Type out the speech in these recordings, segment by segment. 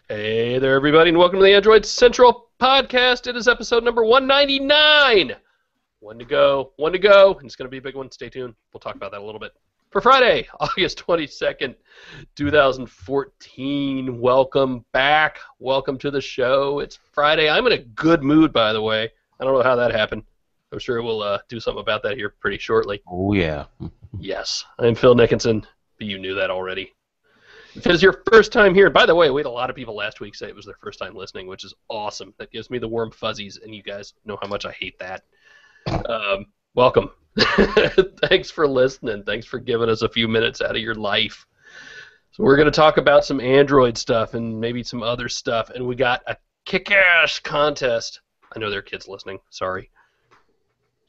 Hey there, everybody, and welcome to the Android Central Podcast. It is episode number 199. One to go, and it's going to be a big one. Stay tuned. We'll talk about that a little bit. For Friday, August 22nd, 2014. Welcome back. Welcome to the show. It's Friday. I'm in a good mood, by the way. I don't know how that happened. I'm sure we'll do something about that here pretty shortly. Oh, yeah. Yes, I'm Phil Nickinson, but you knew that already. If it is your first time here, and by the way, we had a lot of people last week say it was their first time listening, which is awesome. That gives me the warm fuzzies, and you guys know how much I hate that. Welcome. Thanks for listening. Thanks for giving us a few minutes out of your life. So we're going to talk about some Android stuff and maybe some other stuff, and we got a kick-ass contest. I know there are kids listening. Sorry.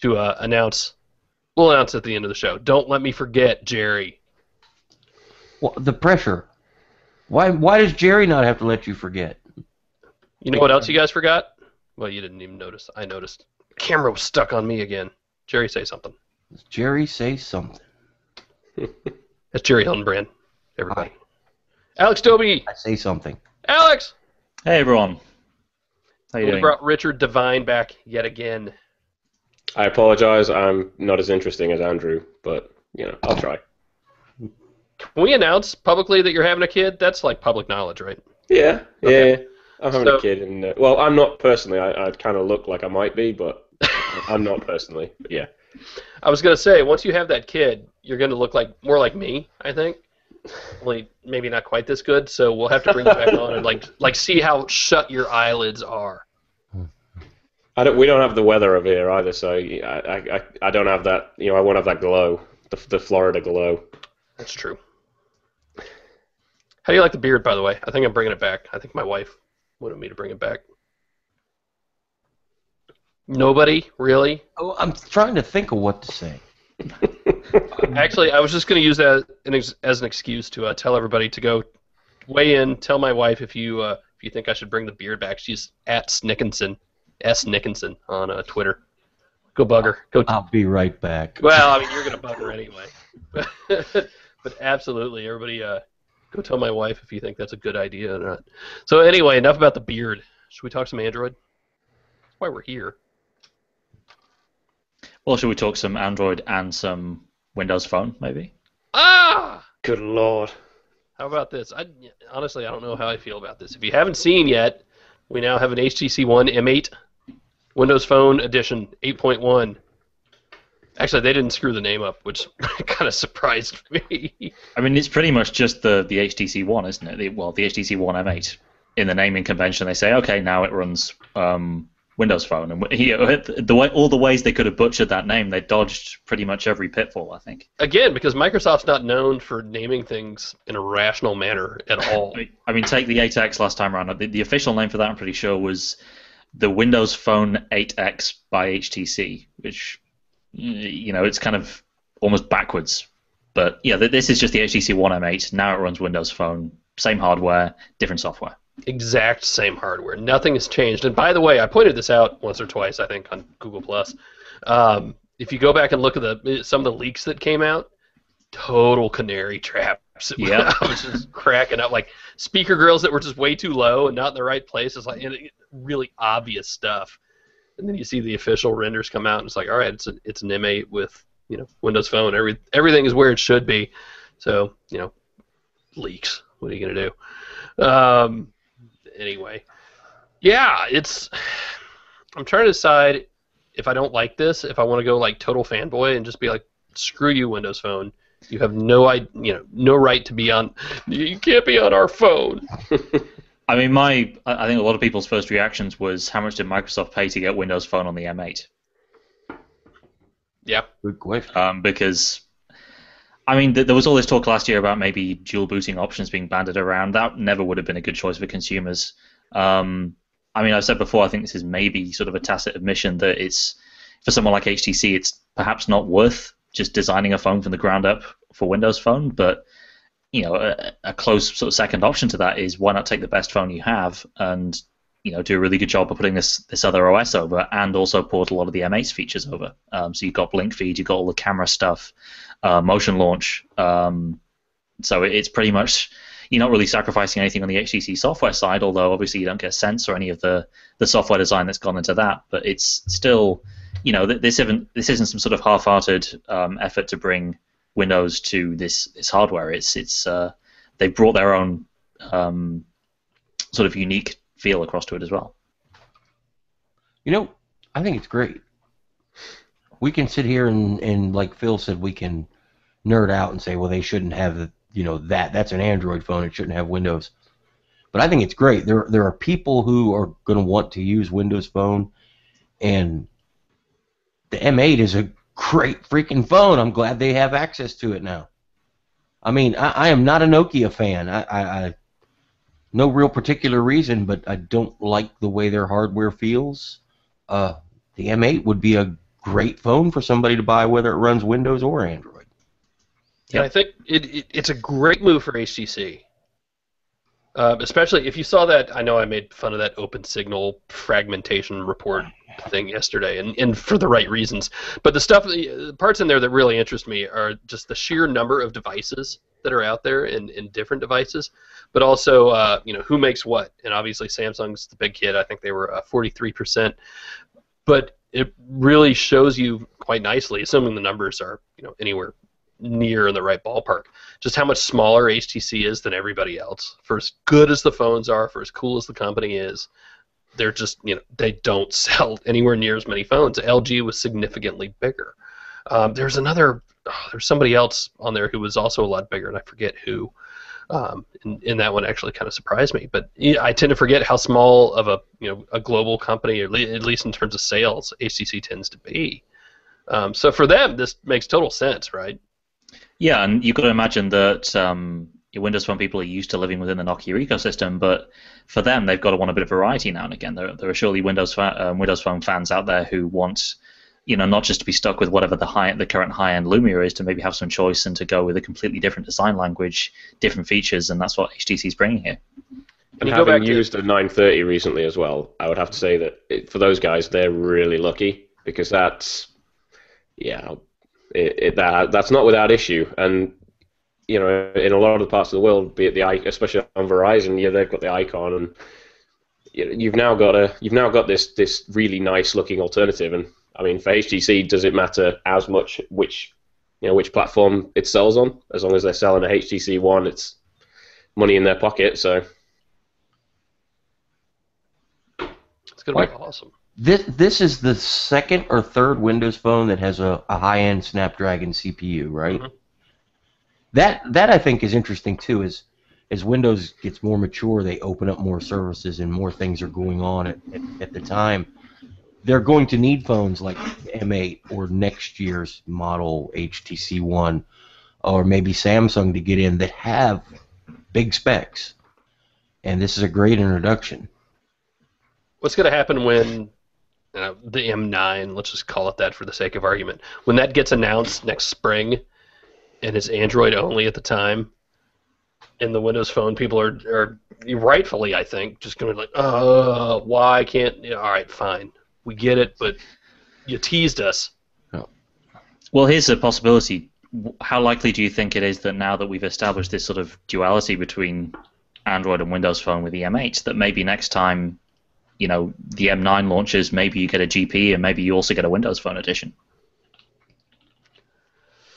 To announce. We'll announce at the end of the show. Don't let me forget, Jerry. Well, the pressure. Why does Jerry not have to let you forget? You know what else you guys forgot? Well, you didn't even notice. I noticed. The camera was stuck on me again. Jerry, say something. Does Jerry say something? That's Jerry Hildenbrand, everybody. Hi. Alex Doby. I say something. Alex. Hey, everyone. How you doing? We brought Richard Devine back yet again. I apologize. I'm not as interesting as Andrew, but, you know, I'll try. Can we announce publicly that you're having a kid? That's like public knowledge, right? Yeah, Okay. yeah. I'm having a kid, and well, I'm not personally. I kind of look like I might be, but I'm not personally. But yeah. I was gonna say, once you have that kid, you're gonna look like more like me, I think. Only maybe not quite this good. So we'll have to bring you back on and like see how shut your eyelids are. We don't have the weather over here either, so I don't have that. You know, I won't have that glow, the Florida glow. That's true. How do you like the beard, by the way? I think I'm bringing it back. I think my wife wanted me to bring it back. Nobody? Really? Oh, I'm trying to think of what to say. Actually, I was just going to use that as an excuse to tell everybody to go weigh in, tell my wife if you think I should bring the beard back. She's at Snickinson, S. Nickinson on Twitter. Go bug her. I'll be right back. Well, I mean, you're going to bug her anyway. But absolutely, everybody go tell my wife if you think that's a good idea or not. So anyway, enough about the beard. Should we talk some Android? That's why we're here. Well, should we talk some Android and some Windows Phone, maybe? Ah! Good Lord. How about this? Honestly, I don't know how I feel about this. If you haven't seen yet, we now have an HTC One M8 Windows Phone Edition 8.1. Actually, they didn't screw the name up, which kind of surprised me. I mean, it's pretty much just the HTC One, isn't it? The HTC One M8. In the naming convention, they say, okay, now it runs Windows Phone. And all the ways they could have butchered that name, they dodged pretty much every pitfall, I think. Again, because Microsoft's not known for naming things in a rational manner at all. I mean, take the 8X last time around. The official name for that, I'm pretty sure, was the Windows Phone 8X by HTC, which, you know, it's kind of almost backwards. But yeah, this is just the HTC One M8. Now it runs Windows Phone. Same hardware, different software. Exact same hardware. Nothing has changed. And by the way, I pointed this out once or twice, I think, on Google+. If you go back and look at some of the leaks that came out, total canary traps. Yeah. I was just cracking up. Like speaker grills that were just way too low and not in the right place. It's like really obvious stuff. And then you see the official renders come out, and it's like, all right, it's an M8 with, you know, Windows Phone. Everything is where it should be. So, you know, leaks. What are you gonna do? Anyway, yeah, I'm trying to decide if I don't like this, if I want to go like total fanboy and just be like, screw you, Windows Phone. You have no right to be on. You can't be on our phone. I mean, I think a lot of people's first reactions was, how much did Microsoft pay to get Windows Phone on the M8? Yeah. Good question. Because, I mean, there was all this talk last year about maybe dual booting options being banded around. That never would have been a good choice for consumers. I mean, I've said before, I think this is maybe sort of a tacit admission that it's, for someone like HTC, it's perhaps not worth just designing a phone from the ground up for Windows Phone, but you know, a close sort of second option to that is, why not take the best phone you have and, you know, do a really good job of putting this other OS over, and also port a lot of the M8's features over. So you've got Blink Feed, you've got all the camera stuff, motion launch. So it's pretty much, you're not really sacrificing anything on the HTC software side, although obviously you don't get Sense or any of the software design that's gone into that. But it's still, this isn't some sort of half-hearted effort to bring Windows to this hardware. It's they've brought their own sort of unique feel across to it as well. I think it's great. We can sit here and like Phil said, we can nerd out and say, well, they shouldn't have that's an Android phone, it shouldn't have Windows. But I think it's great. There are people who are going to want to use Windows Phone, and the M8 is a great freaking phone. I'm glad they have access to it now. I mean, I am not a Nokia fan. I no real particular reason, but I don't like the way their hardware feels. The M8 would be a great phone for somebody to buy, whether it runs Windows or Android. Yeah, I think it's a great move for HTC. Especially if you saw that, I know I made fun of that open signal fragmentation report thing yesterday, and for the right reasons. But the parts in there that really interest me are just the sheer number of devices that are out there in different devices, but also who makes what. And obviously Samsung's the big kid. I think they were 43%. But it really shows you quite nicely, assuming the numbers are anywhere near in the right ballpark, just how much smaller HTC is than everybody else. For as good as the phones are, for as cool as the company is, they're just, they don't sell anywhere near as many phones. LG was significantly bigger. There's somebody else on there who was also a lot bigger, and I forget who. And that one actually kind of surprised me. But I tend to forget how small of a global company, at least in terms of sales, HTC tends to be. So for them, this makes total sense, right? Yeah, and you've got to imagine that Windows Phone people are used to living within the Nokia ecosystem, but for them, they've got to want a bit of variety now and again. There are surely Windows Phone fans out there who want, not just to be stuck with whatever the current high-end Lumia is, to maybe have some choice and to go with a completely different design language, different features, and that's what HTC is bringing here. And having used a 930 recently as well, I would have to say that for those guys, they're really lucky, because that's not without issue. And in a lot of the parts of the world, be it especially on Verizon, they've got the icon, and you've now got this really nice looking alternative. And I mean, for HTC, does it matter as much which platform it sells on? As long as they're selling a HTC One, it's money in their pocket. So it's gonna be awesome. This is the second or third Windows Phone that has a high-end Snapdragon CPU, right? Mm-hmm. That I think is interesting too. As Windows gets more mature, they open up more services and more things are going on at the time. They're going to need phones like M8 or next year's model HTC One, or maybe Samsung to get in that have big specs. And this is a great introduction. What's going to happen when the M9, let's just call it that for the sake of argument, when that gets announced next spring and it's Android only at the time, and the Windows Phone people are rightfully, I think, just going to be like, why can't, all right, fine. We get it, but you teased us. Well, here's a possibility. How likely do you think it is that now that we've established this sort of duality between Android and Windows Phone with the M8, that maybe next time, the M9 launches, maybe you get a GP and maybe you also get a Windows Phone edition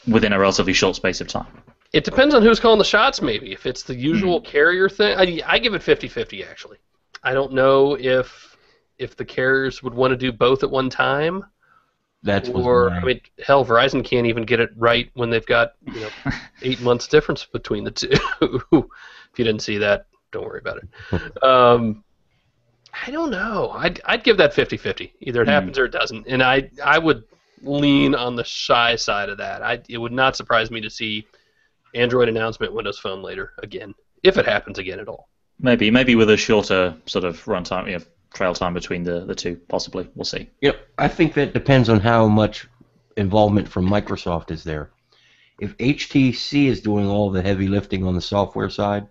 within a relatively short space of time? It depends on who's calling the shots, maybe. If it's the usual carrier thing, I give it 50-50, actually. I don't know if the carriers would want to do both at one time. I mean, hell, Verizon can't even get it right when they've got 8 months difference between the two. If you didn't see that, don't worry about it. I don't know. I'd give that 50-50. Either it happens or it doesn't. And I would lean on the shy side of that. It would not surprise me to see Android announcement, Windows Phone later again, if it happens again at all. Maybe with a shorter sort of runtime, trail time between the two, possibly. We'll see. I think that depends on how much involvement from Microsoft is there. If HTC is doing all the heavy lifting on the software side,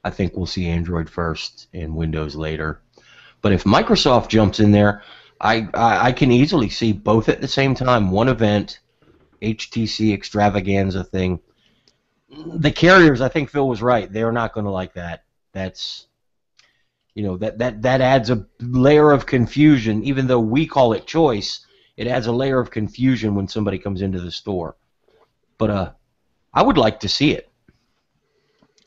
I think we'll see Android first and Windows later. But if Microsoft jumps in there, I can easily see both at the same time. One event, HTC extravaganza thing. the carriers, I think Phil was right. They're not going to like that. That's, that adds a layer of confusion. Even though we call it choice, it adds a layer of confusion when somebody comes into the store. But I would like to see it.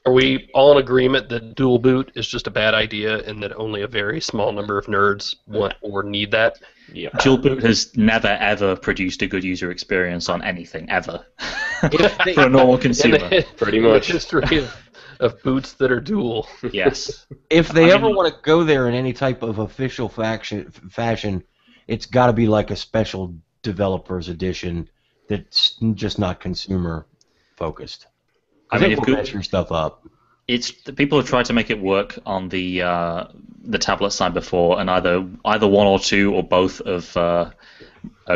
Are we all in agreement that dual boot is just a bad idea and that only a very small number of nerds want or need that? Yeah. Dual boot has never ever produced a good user experience on anything ever for a normal consumer. Pretty much. The history of boots that are dual. Yes. If they ever want to go there in any type of official fashion, it's got to be like a special developers edition that's just not consumer focused. I mean, if will mess your stuff up. People have tried to make it work on the tablet side before, and either one or two or both of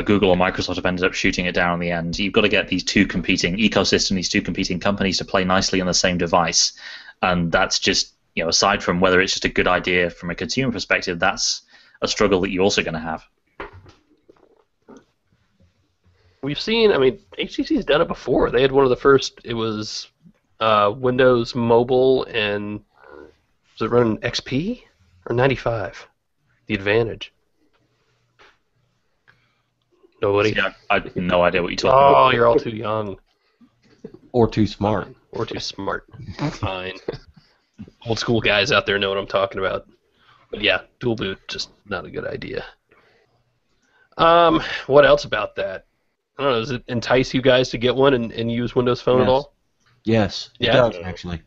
Google or Microsoft have ended up shooting it down in the end. You've got to get these two competing ecosystems, these two competing companies to play nicely on the same device, and that's just, aside from whether it's just a good idea from a consumer perspective, that's a struggle that you're also going to have. We've seen, HTC's done it before. They had one of the first, it was Windows Mobile, and was it running XP or 95? The Advantage. Nobody? See, I have no idea what you're talking about. Oh, you're all too young. Or too smart. Or too smart. Fine. Old school guys out there know what I'm talking about. But yeah, dual boot, just not a good idea. What else about that? I don't know, does it entice you guys to get one and use Windows Phone at all? Yes, it Yeah? does, actually.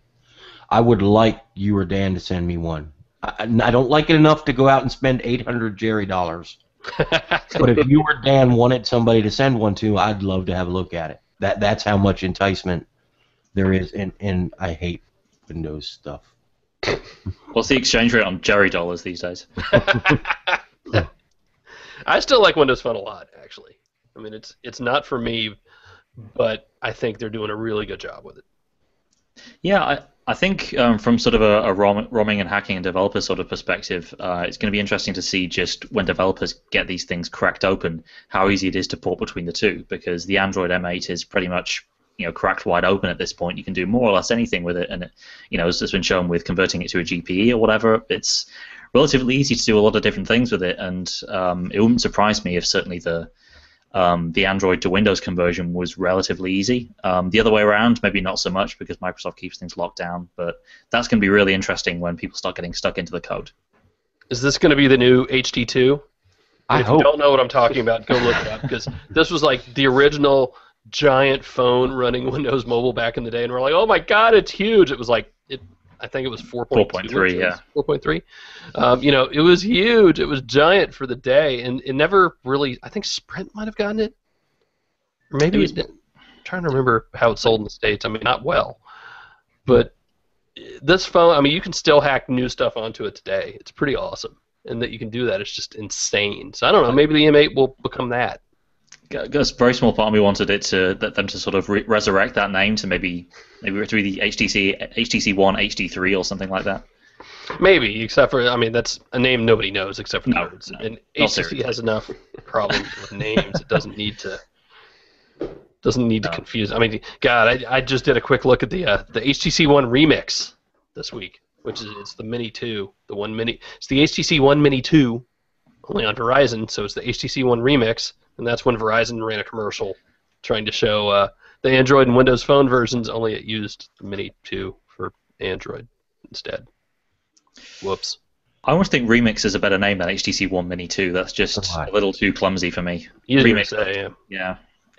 I would like you or Dan to send me one. I don't like it enough to go out and spend $800 Jerry dollars. But if you or Dan wanted somebody to send one to, I'd love to have a look at it. That's how much enticement there is, and I hate Windows stuff. What's the exchange rate on Jerry dollars these days? I still like Windows Phone a lot, actually. I mean, it's not for me, but I think they're doing a really good job with it. Yeah, I think from sort of a roaming and hacking and developer sort of perspective, it's going to be interesting to see just when developers get these things cracked open, how easy it is to port between the two, because the Android M8 is pretty much cracked wide open at this point. You can do more or less anything with it, and it, as it's been shown with converting it to a GPE or whatever, it's relatively easy to do a lot of different things with it, and it wouldn't surprise me if certainly the Android to Windows conversion was relatively easy. The other way around, maybe not so much because Microsoft keeps things locked down, but that's going to be really interesting when people start getting stuck into the code. Is this going to be the new HD2? I If hope. you don't know what I'm talking about, go look it up, because this was like the original giant phone running Windows Mobile back in the day, and we're like, oh my god, it's huge. It was like, I think it was 4.2. 4.3, yeah. 4.3. It was huge. It was giant for the day, and it never really, I think Sprint might have gotten it. Or maybe it didn't. I'm trying to remember how it sold in the States. I mean, not well. But this phone, you can still hack new stuff onto it today. It's pretty awesome. And that you can do that is just insane. So I don't know, maybe the M8 will become that. A very small part of me wanted them to sort of resurrect that name to maybe through the HTC One HD3 or something like that. Maybe, except for, that's a name nobody knows except for nerds. No, and not HTC serious. has enough problems with names. It doesn't need to confuse. God, I just did a quick look at the HTC One Remix this week, which is it's the Mini 2, it's the HTC One Mini 2, only on Verizon, so it's the HTC One Remix. And that's when Verizon ran a commercial trying to show the Android and Windows Phone versions, only it used the Mini 2 for Android instead. Whoops. I almost think Remix is a better name than HTC One Mini 2. That's just a little too clumsy for me. Easier Remix, to say, yeah. Yeah.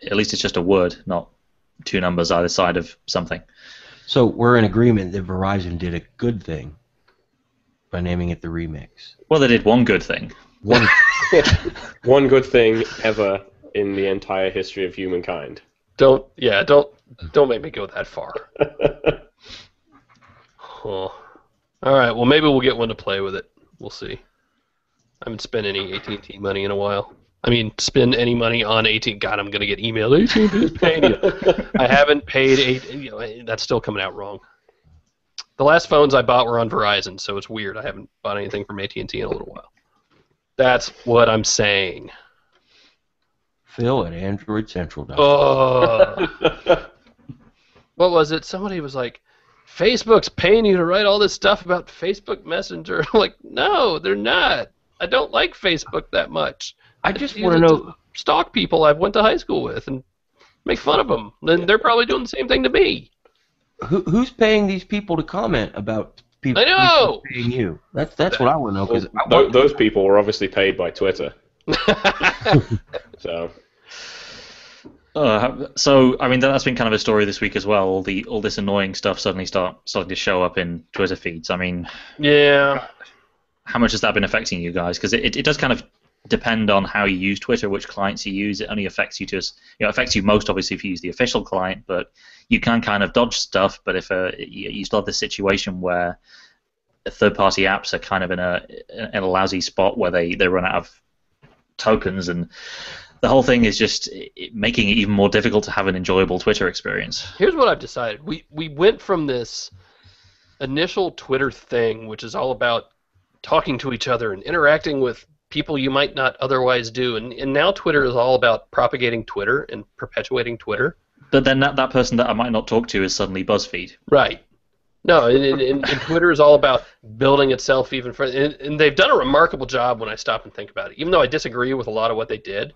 At least it's just a word, not two numbers either side of something. So we're in agreement that Verizon did a good thing by naming it the Remix. Well, they did one good thing. One good thing ever in the entire history of humankind. Don't make me go that far. All right, well maybe we'll get one to play with it. We'll see. I haven't spent any AT&T money in a while. Spend any money on AT&T. God, I'm gonna get emailed. AT&T is paying you. I haven't paid that's still coming out wrong. The last phones I bought were on Verizon, so it's weird. I haven't bought anything from AT&T in a little while. That's what I'm saying. Phil at AndroidCentral.com. Oh. what was it? Somebody was like, Facebook's paying you to write all this stuff about Facebook Messenger. I'm like, no, they're not. I don't like Facebook that much. I just use want to it know stalk people I went to high school with and make fun of them. Then they're probably doing the same thing to me. who's paying these people to comment about people. I know. People paying you. That's what I want to know. Because those people were obviously paid by Twitter. So. So I mean that's been kind of a story this week as well. All this annoying stuff suddenly starting to show up in Twitter feeds. I mean, yeah. How much has that been affecting you guys? Because it does kind of depend on how you use Twitter, which clients you use. It only affects you affects you most obviously if you use the official client, but you can kind of dodge stuff. But if you still have this situation where third-party apps are kind of in a lousy spot where they run out of tokens, and the whole thing is just making it even more difficult to have an enjoyable Twitter experience. Here's what I've decided. We went from this initial Twitter thing, which is all about talking to each other and interacting with people you might not otherwise do, and now Twitter is all about propagating Twitter and perpetuating Twitter. But then that person that I might not talk to is suddenly BuzzFeed. Right. No, and Twitter is all about building itself even further, and they've done a remarkable job when I stop and think about it. Even though I disagree with a lot of what they did,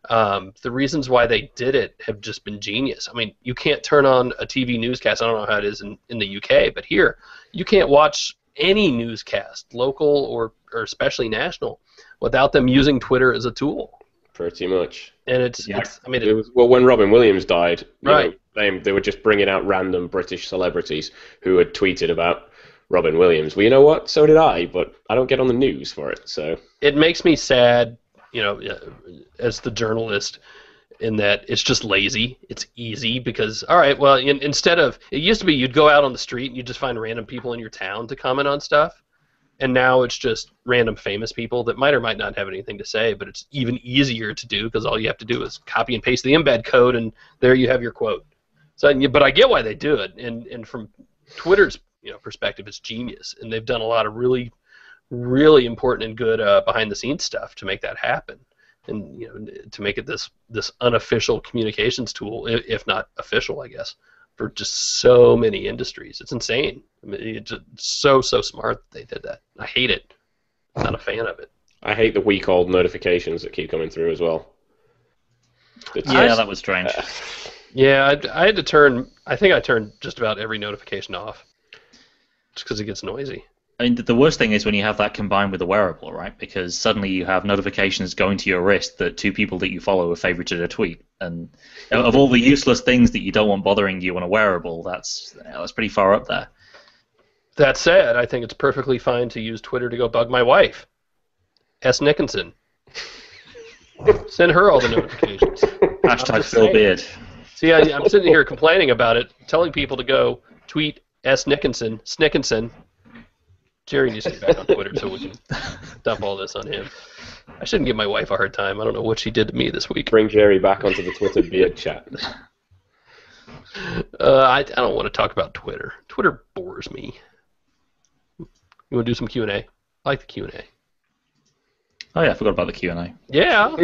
the reasons why they did it have just been genius. I mean, you can't turn on a TV newscast. I don't know how it is in the UK, but here you can't watch any newscast, local or especially national, without them using Twitter as a tool. Pretty much. And it was when Robin Williams died. Right. They were just bringing out random British celebrities who had tweeted about Robin Williams. Well, you know what? So did I, but I don't get on the news for it. So it makes me sad, as the journalist, in that it's just lazy. It's easy because, all right, well, instead of, it used to be you'd go out on the street and you'd just find random people in your town to comment on stuff, and now it's just random famous people that might or might not have anything to say, but it's even easier to do because all you have to do is copy and paste the embed code, and there you have your quote. So, but I get why they do it, and from Twitter's perspective, it's genius, and they've done a lot of really, really important and good behind-the-scenes stuff to make that happen, and to make it this unofficial communications tool, if not official, I guess, for just so many industries. It's insane. I mean, it's just so smart that they did that. I hate it. I'm not a fan of it. I hate the week-old notifications that keep coming through as well. That was strange. Yeah, I had to turn. I think I turned just about every notification off, just because it gets noisy. I mean, the worst thing is when you have that combined with a wearable, right? Because suddenly you have notifications going to your wrist that two people that you follow have favorited a tweet, and of all the useless things that you don't want bothering you on a wearable, that's pretty far up there. That said, I think it's perfectly fine to use Twitter to go bug my wife, S. Nickinson. Send her all the notifications. Hashtag Phil Beard. See, I'm sitting here complaining about it, telling people to go tweet S. Snickinson. Jerry needs to get back on Twitter so we can dump all this on him. I shouldn't give my wife a hard time. I don't know what she did to me this week. Bring Jerry back onto the Twitter beard chat. I don't want to talk about Twitter. Twitter bores me. You want to do some Q&A? I like the Q&A. Oh yeah, I forgot about the Q&A. Yeah.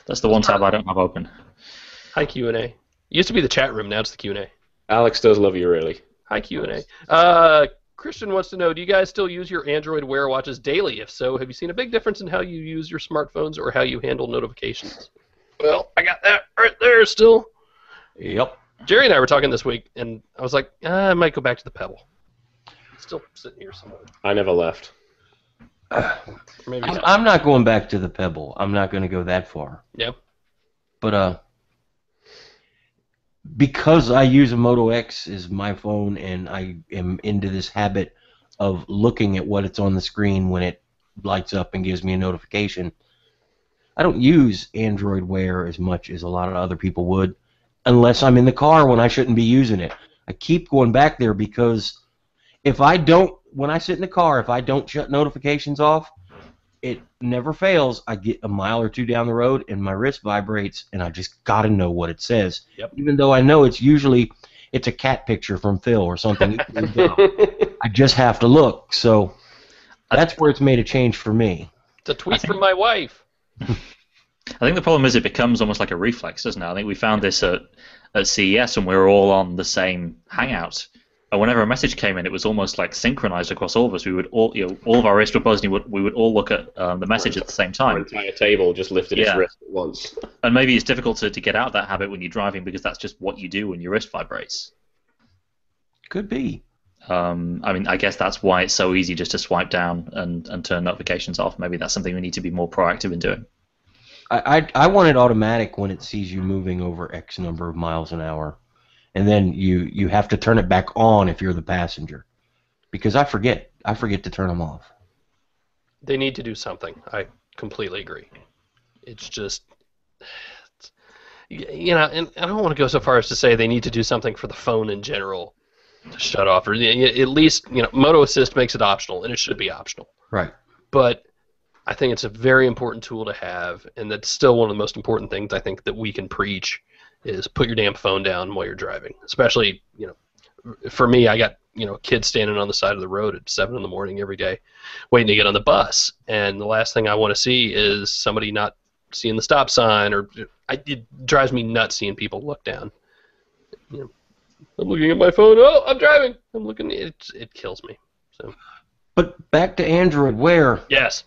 That's the one tab I don't have open. Hi, Q&A. It used to be the chat room, now it's the Q&A. Alex does love you, really. Hi, Q&A. Christian wants to know, do you guys still use your Android Wear watches daily? If so, have you seen a big difference in how you use your smartphones or how you handle notifications? Well, I got that right there still. Yep. Jerry and I were talking this week, and I was like, I might go back to the Pebble. It's still sitting here somewhere. I never left. Maybe I'm not going back to the Pebble. I'm not going to go that far. Yep. But because I use a Moto X as my phone, and I am into this habit of looking at what it's on the screen when it lights up and gives me a notification, I don't use Android Wear as much as a lot of other people would, unless I'm in the car when I shouldn't be using it. I keep going back there because when I sit in the car, if I don't shut notifications off, it never fails. I get a mile or two down the road, and my wrist vibrates, and I just got to know what it says. Yep. Even though I know it's a cat picture from Phil or something. I just have to look. So that's where it's made a change for me. It's a tweet from my wife. I think the problem is it becomes almost like a reflex, doesn't it? I think we found this at at CES, and we were all on the same Hangout. And whenever a message came in, it was almost like synchronized across all of us. We would all, all of our wrists were buzzing. We would all look at the message at the same Our time. entire table just lifted its wrist at once. And maybe it's difficult to get out of that habit when you're driving because that's just what you do when your wrist vibrates. Could be. I mean, I guess that's why it's so easy just to swipe down and turn notifications off. Maybe that's something we need to be more proactive in doing. I want it automatic when it sees you moving over X number of miles an hour. And then you have to turn it back on if you're the passenger. Because I forget to turn them off. They need to do something. I completely agree. It's just, and I don't want to go so far as to say they need to do something for the phone in general to shut off. Or at least, Moto Assist makes it optional, and it should be optional. Right. But I think it's a very important tool to have, and that's still one of the most important things I think that we can preach is put your damn phone down while you're driving. Especially, for me, I got, kids standing on the side of the road at 7 in the morning every day waiting to get on the bus. And the last thing I want to see is somebody not seeing the stop sign, or it drives me nuts seeing people look down. I'm looking at my phone. Oh, I'm driving. I'm looking. It kills me. So. But back to Android Wear. Yes.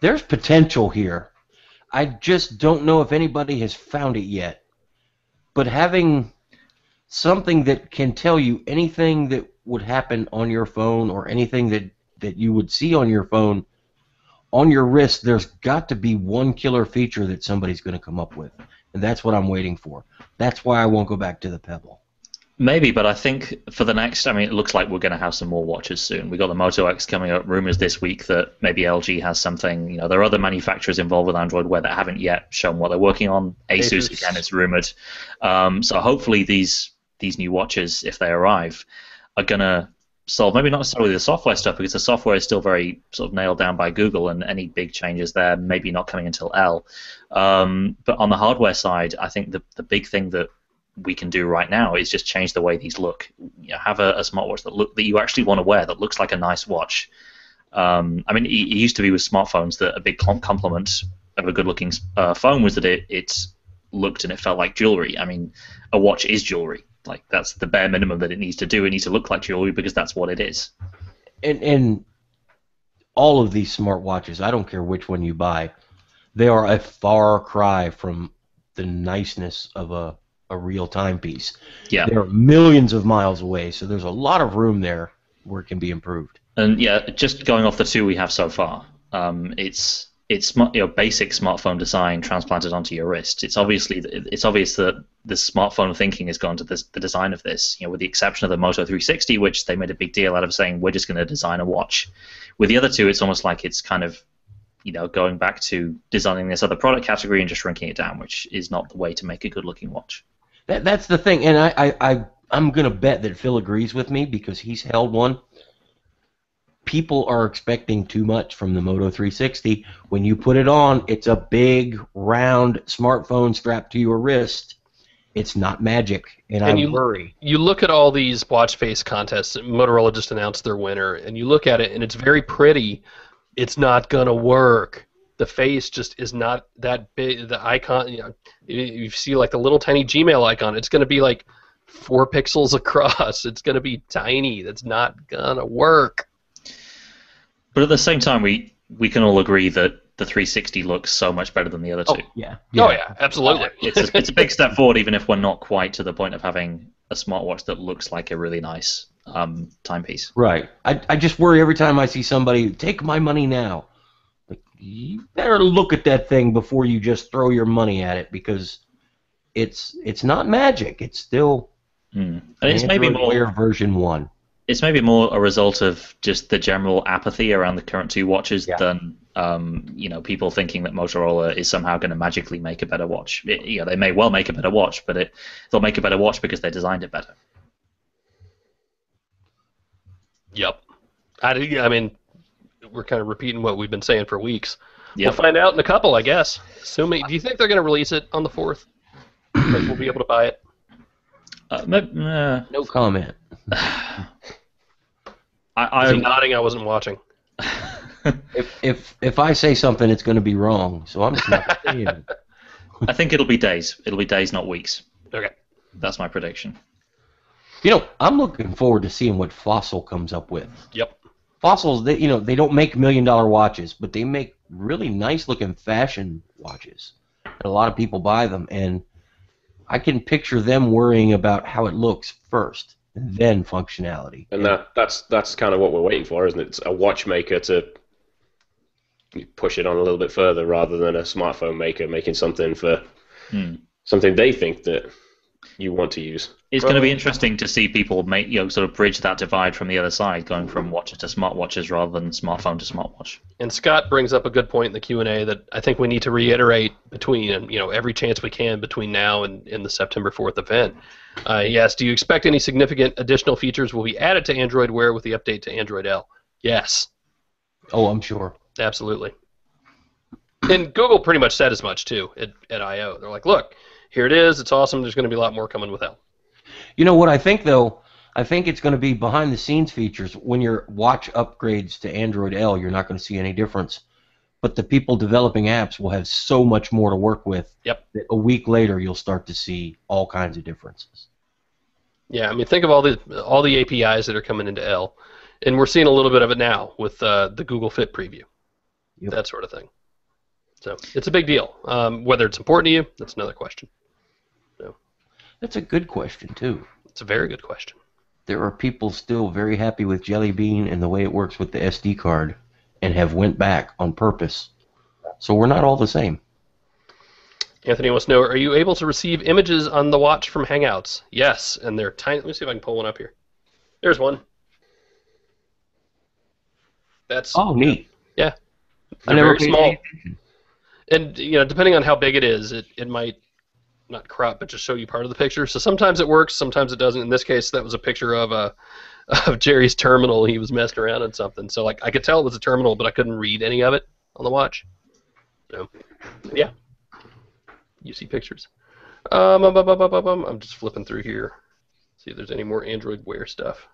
There's potential here. I just don't know if anybody has found it yet. But having something that can tell you anything that would happen on your phone or anything that you would see on your phone on your wrist, there's got to be one killer feature that somebody's going to come up with. And that's what I'm waiting for. That's why I won't go back to the Pebble. Maybe, but I think for the next, it looks like we're going to have some more watches soon. We got the Moto X coming up, rumors this week that maybe LG has something. There are other manufacturers involved with Android Wear that haven't yet shown what they're working on. Asus again, is rumored. So hopefully these new watches, if they arrive, are going to solve maybe not necessarily the software stuff, because the software is still very sort of nailed down by Google, and any big changes there maybe not coming until L. But on the hardware side, I think the big thing that we can do right now is just change the way these look. Have a smartwatch that you actually want to wear, that looks like a nice watch. It used to be with smartphones that a big compliment of a good-looking phone was that it looked and it felt like jewelry. A watch is jewelry. Like, that's the bare minimum that it needs to do. It needs to look like jewelry because that's what it is. And all of these smartwatches, I don't care which one you buy, they are a far cry from the niceness of a real timepiece. Yeah. They're millions of miles away, so there's a lot of room there where it can be improved. And just going off the two we have so far, it's basic smartphone design transplanted onto your wrist. It's obvious that the smartphone thinking has gone to the design of this. With the exception of the Moto 360, which they made a big deal out of saying we're just going to design a watch. With the other two, it's almost like it's kind of going back to designing this other product category and just shrinking it down, which is not the way to make a good-looking watch. That's the thing, and I'm going to bet that Phil agrees with me because he's held one. People are expecting too much from the Moto 360. When you put it on, it's a big, round smartphone strapped to your wrist. It's not magic, and I worry. You look at all these watch face contests. Motorola just announced their winner, and you look at it, and it's very pretty. It's not going to work. The face just is not that big. The icon, you see like the little tiny Gmail icon. It's going to be like 4 pixels across. It's going to be tiny. That's not going to work. But at the same time, we can all agree that the 360 looks so much better than the other two. Oh yeah, absolutely. It's a big step forward, even if we're not quite to the point of having a smartwatch that looks like a really nice timepiece. Right. I just worry every time I see somebody, take my money now. Like, you better look at that thing before you just throw your money at it, because it's not magic. It's still and it's maybe more version 1. It's maybe more a result of just the general apathy around the current two watches than people thinking that Motorola is somehow going to magically make a better watch. They may well make a better watch, but they'll make a better watch because they designed it better. Yep. We're kind of repeating what we've been saying for weeks. Yep. We'll find out in a couple, I guess. Do you think they're going to release it on the 4th? Like we'll be able to buy it? No comment. I'm nodding. I wasn't watching. If I say something, it's going to be wrong. So I'm just not saying it. I think it'll be days. It'll be days, not weeks. Okay. That's my prediction. You know, I'm looking forward to seeing what Fossil comes up with. Yep. Fossils, they don't make $1 million watches, but they make really nice-looking fashion watches. And a lot of people buy them, and I can picture them worrying about how it looks first, and then functionality. And that's kind of what we're waiting for, isn't it? It's a watchmaker to push it on a little bit further, rather than a smartphone maker making something for something they think that you want to use. It's going to be interesting to see people make, sort of bridge that divide from the other side, going from watches to smartwatches rather than smartphone to smartwatch. And Scott brings up a good point in the Q&A that I think we need to reiterate between, every chance we can between now and the September 4th event. He asked, do you expect any significant additional features will be added to Android Wear with the update to Android L? Yes. Oh, I'm sure. Absolutely. And Google pretty much said as much, too, at I.O. They're like, look, here it is. It's awesome. There's going to be a lot more coming with L. You know what I think, though? I think it's going to be behind-the-scenes features. When your watch upgrades to Android L, you're not going to see any difference. But the people developing apps will have so much more to work with that a week later you'll start to see all kinds of differences. Yeah, I mean, think of all the APIs that are coming into L. And we're seeing a little bit of it now with the Google Fit preview, that sort of thing. So it's a big deal. Whether it's important to you, that's another question. So, that's a good question, too. It's a very good question. There are people still very happy with Jelly Bean and the way it works with the SD card and have went back on purpose. So we're not all the same. Anthony wants to know, are you able to receive images on the watch from Hangouts? Yes, and they're tiny. Let me see if I can pull one up here. There's one. That's neat. Yeah. I They're never very paid small. any attention. And depending on how big it is, it might not crop, but just show you part of the picture. So sometimes it works, sometimes it doesn't. In this case, that was a picture of Jerry's terminal. He was messing around on something. So I could tell it was a terminal, but I couldn't read any of it on the watch. So yeah, you see pictures. I'm just flipping through here, see if there's any more Android Wear stuff.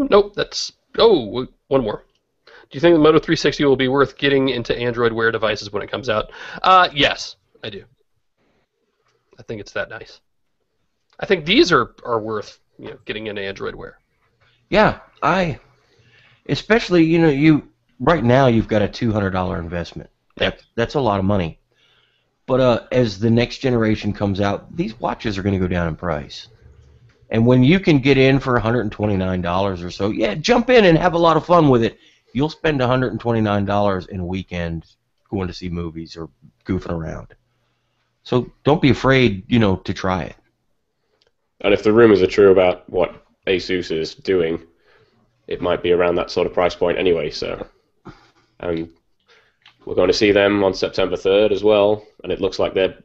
Nope, one more. Do you think the Moto 360 will be worth getting into Android Wear devices when it comes out? Yes, I do. I think it's that nice. I think these are worth getting into Android Wear. Yeah, especially right now you've got a $200 investment. That's a lot of money. But as the next generation comes out, these watches are going to go down in price. And when you can get in for $129 or so, jump in and have a lot of fun with it. You'll spend $129 in a weekend going to see movies or goofing around. So don't be afraid, to try it. And if the rumors are true about what Asus is doing, it might be around that sort of price point anyway. So, and we're going to see them on September 3rd as well, and it looks like they're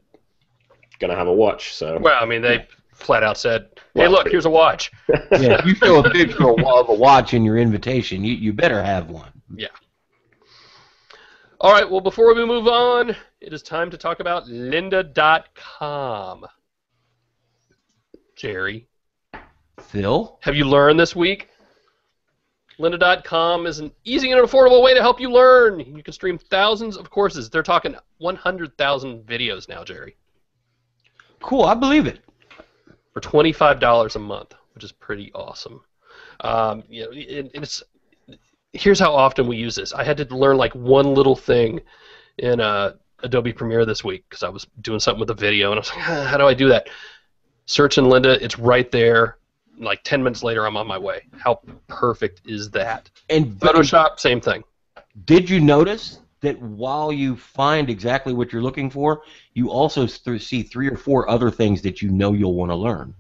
going to have a watch. So, well, I mean, they flat out said, "Hey, look, here's a watch." Yeah, if you show a picture of a watch in your invitation, you better have one. Yeah. All right, well, before we move on, it is time to talk about lynda.com. Jerry. Phil? Have you learned this week? Lynda.com is an easy and affordable way to help you learn. You can stream thousands of courses. They're talking 100,000 videos now, Jerry. Cool, I believe it. For $25 a month, which is pretty awesome. Here's how often we use this. I had to learn like one little thing in Adobe Premiere this week because I was doing something with a video, and I was like, how do I do that? Search in Lynda, it's right there. Like 10 minutes later, I'm on my way. How perfect is that? And Photoshop, same thing. Did you notice that while you find exactly what you're looking for, you also see 3 or 4 other things that you'll want to learn?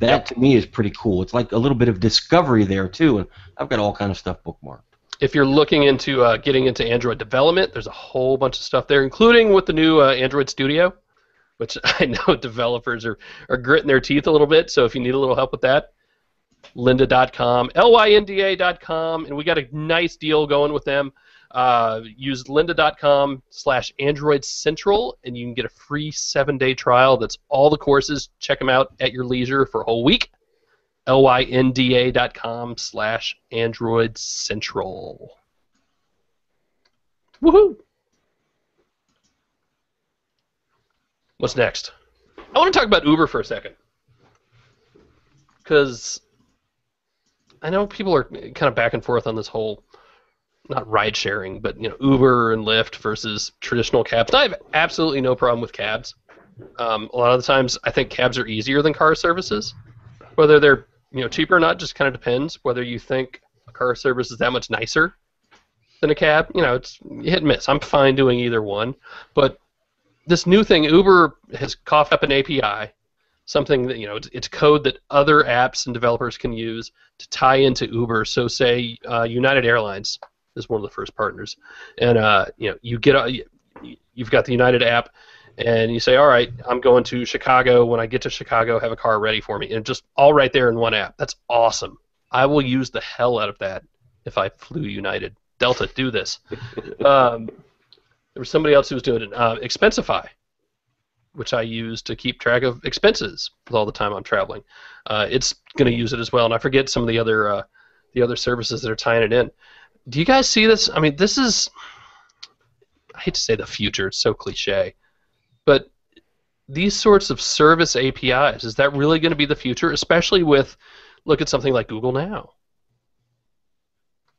That, to me, is pretty cool. It's like a little bit of discovery there, too, and I've got all kind of stuff bookmarked. If you're looking into getting into Android development, there's a whole bunch of stuff there, including with the new Android Studio, which I know developers are gritting their teeth a little bit, so if you need a little help with that, lynda.com, lynda.com, and we got a nice deal going with them. Use lynda.com/Android Central, and you can get a free 7-day trial. That's all the courses. Check them out at your leisure for a whole week. lynda.com/Android Central. Woohoo! What's next? I want to talk about Uber for a second. Because I know people are kind of back and forth on this whole, not ride sharing, but Uber and Lyft versus traditional cabs. I have absolutely no problem with cabs. A lot of the times, I think cabs are easier than car services. Whether they're cheaper or not just kind of depends. Whether you think a car service is that much nicer than a cab, it's hit and miss. I'm fine doing either one, but this new thing, Uber has coughed up an API, something that it's code that other apps and developers can use to tie into Uber. So, say United Airlines is one of the first partners, and you've got the United app, and you say, all right, I'm going to Chicago. When I get to Chicago, have a car ready for me, and just all right there in one app. That's awesome. I will use the hell out of that if I flew United. Delta, do this. There was somebody else who was doing it. Expensify, which I use to keep track of expenses all the time I'm traveling. It's going to use it as well, and I forget some of the other services that are tying it in. Do you guys see this? I mean, this is, I hate to say the future, it's so cliche, but these sorts of service APIs, is that really going to be the future, especially with, look at something like Google Now?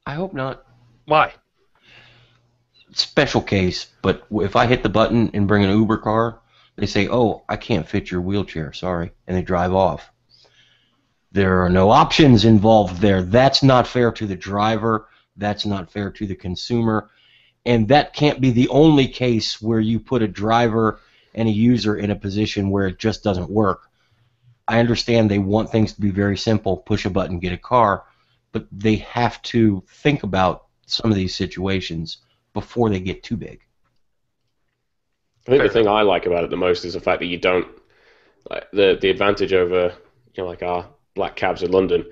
I hope not. Why? Special case, but if I hit the button and bring an Uber car, they say, oh, I can't fit your wheelchair, sorry, and they drive off. There are no options involved there. That's not fair to the driver. That's not fair to the consumer. And that can't be the only case where you put a driver and a user in a position where it just doesn't work. I understand they want things to be very simple, push a button, get a car, but they have to think about some of these situations before they get too big. I think the thing I like about it the most is the fact that you don't, like, the advantage over like our black cabs in London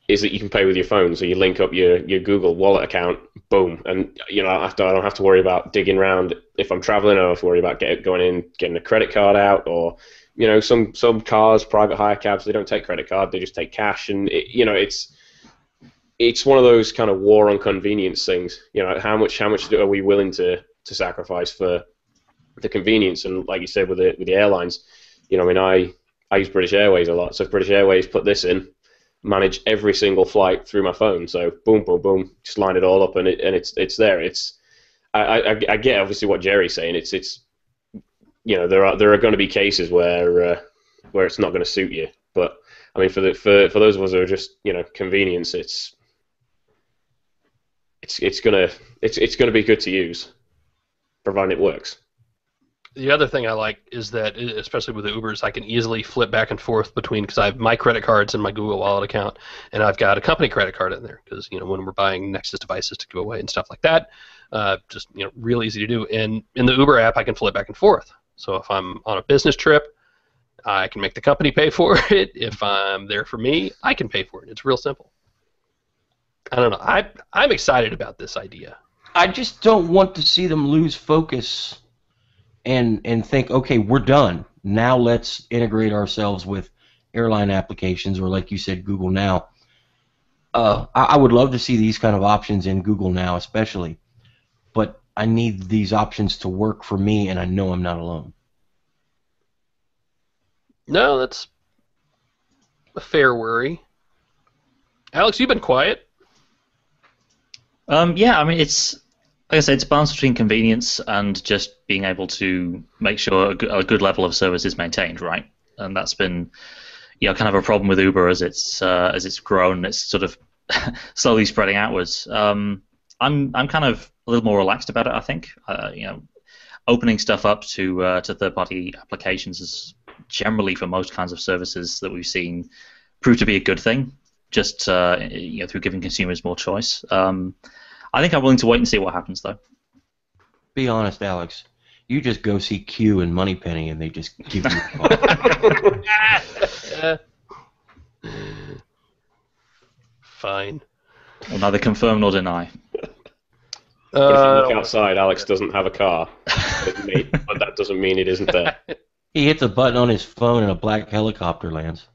is that you can pay with your phone. So you link up your Google Wallet account, boom, and I don't have to worry about digging around if I'm traveling. I don't have to worry about going in, getting a credit card out, or some cars, private hire cabs, they don't take credit card, they just take cash, and it's one of those kind of war on convenience things. How much are we willing to sacrifice for the convenience? And like you said with the airlines, I use British Airways a lot. So if British Airways put this in, manage every single flight through my phone. So boom, boom, boom, just line it all up, and it's there. I get obviously what Jerry's saying. It's there are going to be cases where it's not going to suit you, but I mean for those of us who are just convenience, it's gonna be good to use, providing it works. The other thing I like is that, especially with the Ubers, I can easily flip back and forth between, because I have my credit cards in my Google Wallet account, and I've got a company credit card in there, because when we're buying Nexus devices to give away and stuff like that, just real easy to do. And in the Uber app, I can flip back and forth. So if I'm on a business trip, I can make the company pay for it. If I'm there for me, I can pay for it. It's real simple. I don't know. I'm excited about this idea. I just don't want to see them lose focus and think, okay, we're done. Now let's integrate ourselves with airline applications, or like you said, Google Now. I would love to see these kind of options in Google Now especially, but I need these options to work for me, and I know I'm not alone. No, that's a fair worry. Alex, you've been quiet. Yeah, I mean, it's, like I said, it's a balance between convenience and just being able to make sure a good level of service is maintained, right? And that's been, kind of a problem with Uber as it's grown. It's sort of slowly spreading outwards. I'm kind of a little more relaxed about it, I think. Opening stuff up to third-party applications is generally, for most kinds of services that we've seen, proved to be a good thing. Just through giving consumers more choice. I think I'm willing to wait and see what happens, though. Be honest, Alex. You just go see Q and Moneypenny, and they just give you a call. Fine. I'll neither confirm nor deny. If you look outside, Alex doesn't have a car, but that doesn't mean it isn't there. He hits a button on his phone, and a black helicopter lands.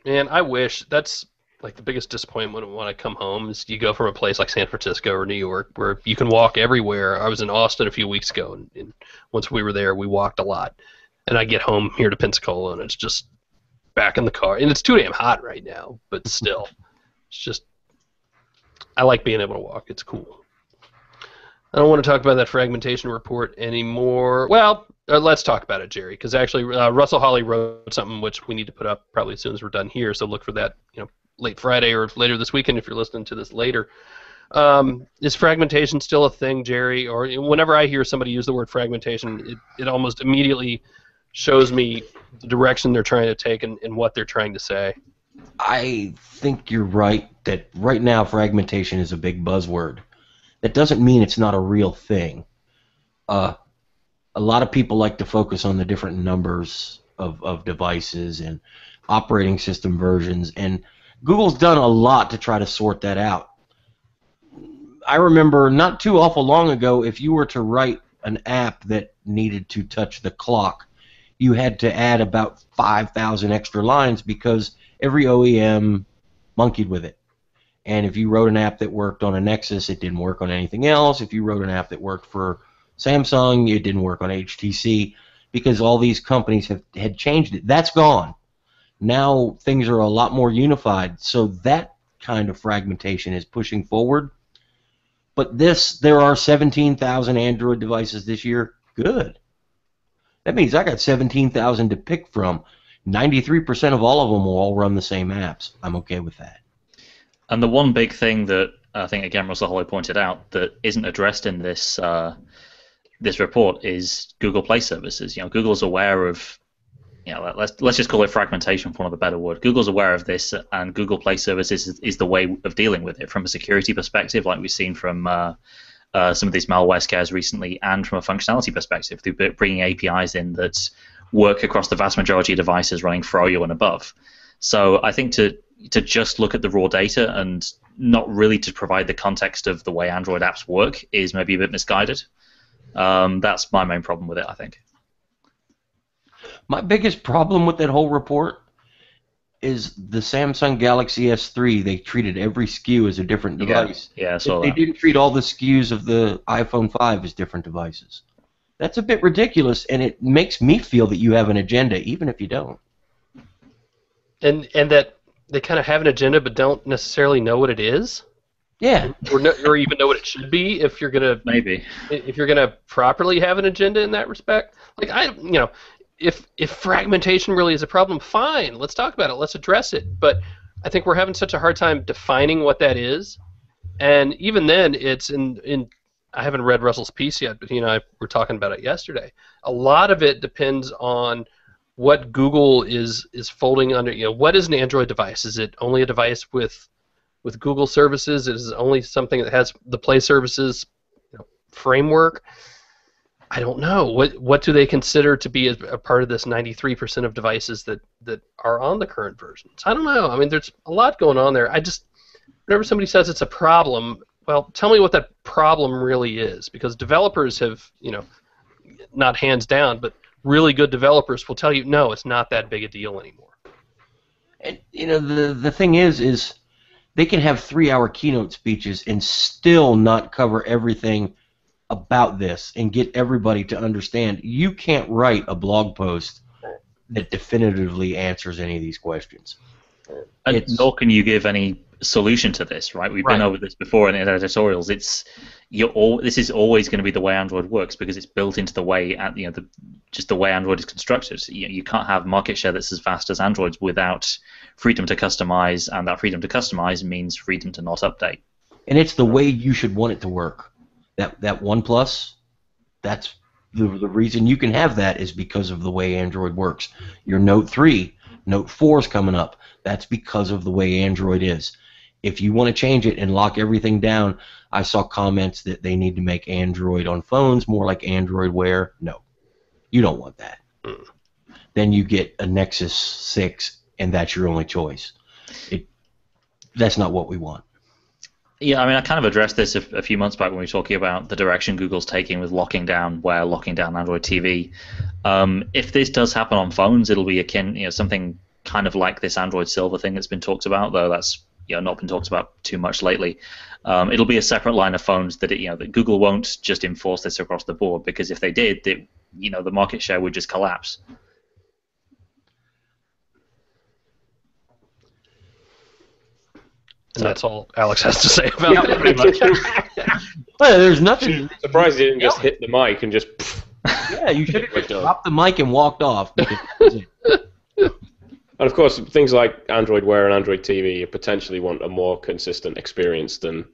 Man, I wish. That's like the biggest disappointment when I come home is you go from a place like San Francisco or New York where you can walk everywhere. I was in Austin a few weeks ago, and once we were there, we walked a lot. And I get home here to Pensacola, and it's just back in the car. And it's too damn hot right now, but still, it's just, I like being able to walk. It's cool. I don't want to talk about that fragmentation report anymore. Well, let's talk about it, Jerry, because actually Russell Hawley wrote something which we need to put up probably as soon as we're done here, so look for that, late Friday or later this weekend if you're listening to this later. Is fragmentation still a thing, Jerry? Or whenever I hear somebody use the word fragmentation, it almost immediately shows me the direction they're trying to take and what they're trying to say. I think you're right that right now fragmentation is a big buzzword. That doesn't mean it's not a real thing. A lot of people like to focus on the different numbers of devices and operating system versions, and Google's done a lot to try to sort that out. I remember not too awful long ago, if you were to write an app that needed to touch the clock, you had to add about 5,000 extra lines because every OEM monkeyed with it. And if you wrote an app that worked on a Nexus, it didn't work on anything else. If you wrote an app that worked for Samsung, it didn't work on HTC because all these companies had changed it. That's gone. Now things are a lot more unified, so that kind of fragmentation is pushing forward. But there are 17,000 Android devices this year. Good. That means I got 17,000 to pick from. 93% of all of them will all run the same apps. I'm okay with that. And the one big thing that I think, again, Russell Hawley pointed out that isn't addressed in this this report is Google Play services. Google's aware of, let's just call it fragmentation for want of a better word. Google's aware of this, and Google Play services is the way of dealing with it from a security perspective, like we've seen from some of these malware scares recently, and from a functionality perspective through bringing APIs in that work across the vast majority of devices running Froyo and above. So I think to just look at the raw data and not really to provide the context of the way Android apps work is maybe a bit misguided. That's my main problem with it, I think. My biggest problem with that whole report is the Samsung Galaxy S3. They treated every SKU as a different device. Yeah, I saw they that. didn't treat all the SKUs of the iPhone 5 as different devices. That's a bit ridiculous, and it makes me feel that you have an agenda, even if you don't. And that they kind of have an agenda but don't necessarily know what it is? Yeah. Or even know what it should be if you're gonna properly have an agenda in that respect. Like if fragmentation really is a problem, fine, let's talk about it, let's address it. But I think we're having such a hard time defining what that is, and even then, it's in. I haven't read Russell's piece yet, but he and I were talking about it yesterday. A lot of it depends on what Google is folding under. What is an Android device? Is it only a device with Google services? Is it only something that has the Play services framework? I don't know. What do they consider to be a part of this 93% of devices that are on the current versions? I don't know. I mean, there's a lot going on there. Whenever somebody says it's a problem, well, tell me what that problem really is, because developers have, not hands down, but really good developers will tell you, no, it's not that big a deal anymore. And the thing is they can have 3-hour keynote speeches and still not cover everything about this and get everybody to understand. You can't write a blog post that definitively answers any of these questions. And nor can you give any solution to this, right? We've been over this before in editorials. This is always going to be the way Android works because it's built into the way, just the way Android is constructed. You can't have market share that's as vast as Android's without freedom to customize, and that freedom to customize means freedom to not update. And it's the way you should want it to work. That OnePlus, that's the reason you can have that is because of the way Android works. Your Note 3, Note 4 is coming up. That's because of the way Android is. If you want to change it and lock everything down, I saw comments that they need to make Android on phones more like Android Wear. No, you don't want that. Then you get a Nexus 6, and that's your only choice. That's not what we want. Yeah, I mean, I kind of addressed this a few months back when we were talking about the direction Google's taking with locking down Wear, locking down Android TV. If this does happen on phones, it'll be akin, something kind of like this Android Silver thing that's been talked about, though that's not been talked about too much lately. It'll be a separate line of phones that that Google won't just enforce this across the board, because if they did, the market share would just collapse. And that's all Alex has to say about that. Pretty much. Well, there's nothing. Surprised he didn't just hit the mic and just. Yeah, you should have dropped the mic and walked off. And of course, things like Android Wear and Android TV, you potentially want a more consistent experience than,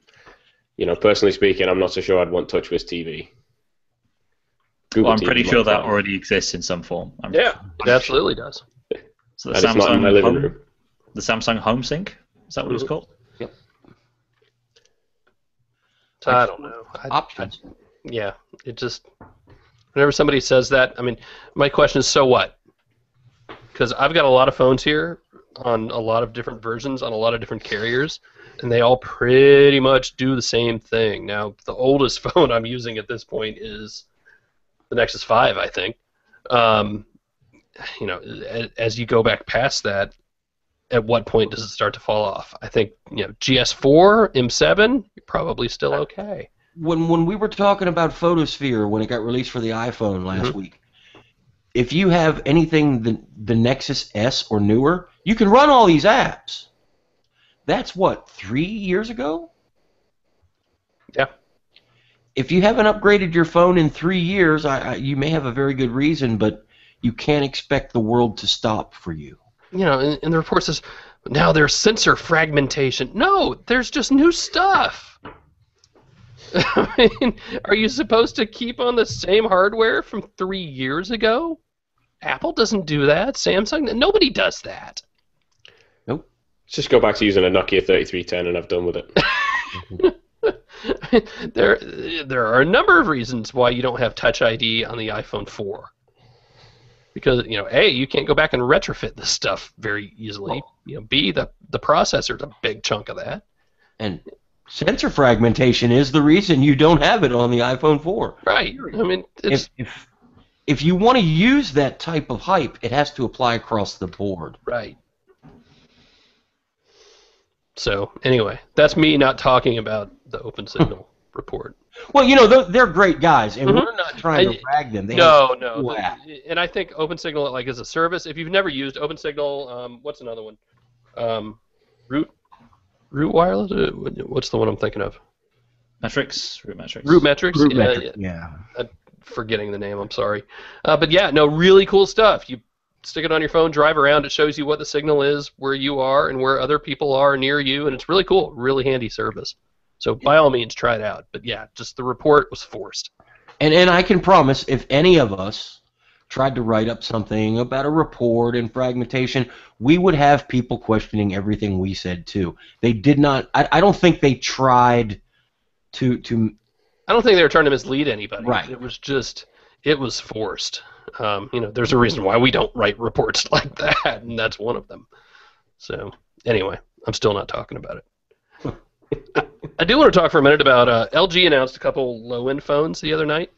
personally speaking, I'm not so sure I'd want TouchWiz TV. I'm pretty sure that already exists in some form. It absolutely does. So the And it's not in my living room. The Samsung Home Sync, is that what it's called? Yep. I don't know. Options. Yeah, it just, whenever somebody says that, I mean, my question is, so what? Because I've got a lot of phones here on a lot of different versions on a lot of different carriers, and they all pretty much do the same thing. Now, the oldest phone I'm using at this point is the Nexus 5, I think. As you go back past that, at what point does it start to fall off? I think, GS4, M7, you're probably still okay. When we were talking about Photosphere when it got released for the iPhone last week, if you have anything the Nexus S or newer, you can run all these apps. That's what, 3 years ago? Yeah. If you haven't upgraded your phone in 3 years, you may have a very good reason, but you can't expect the world to stop for you. And the report says, now there's sensor fragmentation. No, there's just new stuff. I mean, are you supposed to keep on the same hardware from 3 years ago? Apple doesn't do that. Samsung, nobody does that. Nope. Let's just go back to using a Nokia 3310 and I've done with it. There are a number of reasons why you don't have Touch ID on the iPhone 4. Because, A, you can't go back and retrofit this stuff very easily. B, the processor's a big chunk of that. And sensor fragmentation is the reason you don't have it on the iPhone 4. Right. I mean, it's... If you want to use that type of hype, it has to apply across the board. Right. So, anyway, that's me not talking about the OpenSignal report. Well, they're great guys, and we're not trying to rag them. No. And I think OpenSignal, is a service. If you've never used OpenSignal, what's another one? Root Wireless? What's the one I'm thinking of? Rootmetrics. Yeah. I'm forgetting the name. I'm sorry. But yeah, really cool stuff. You stick it on your phone, drive around. It shows you what the signal is, where you are, and where other people are near you, and it's really cool. Really handy service. So by all means, try it out. But yeah, just the report was forced. And I can promise, if any of us tried to write up something about a report and fragmentation, we would have people questioning everything we said too. They did not. I don't think they tried to. I don't think they were trying to mislead anybody. Right. It was forced. There's a reason why we don't write reports like that, and that's one of them. So anyway, I'm still not talking about it. I do want to talk for a minute about LG announced a couple low-end phones the other night,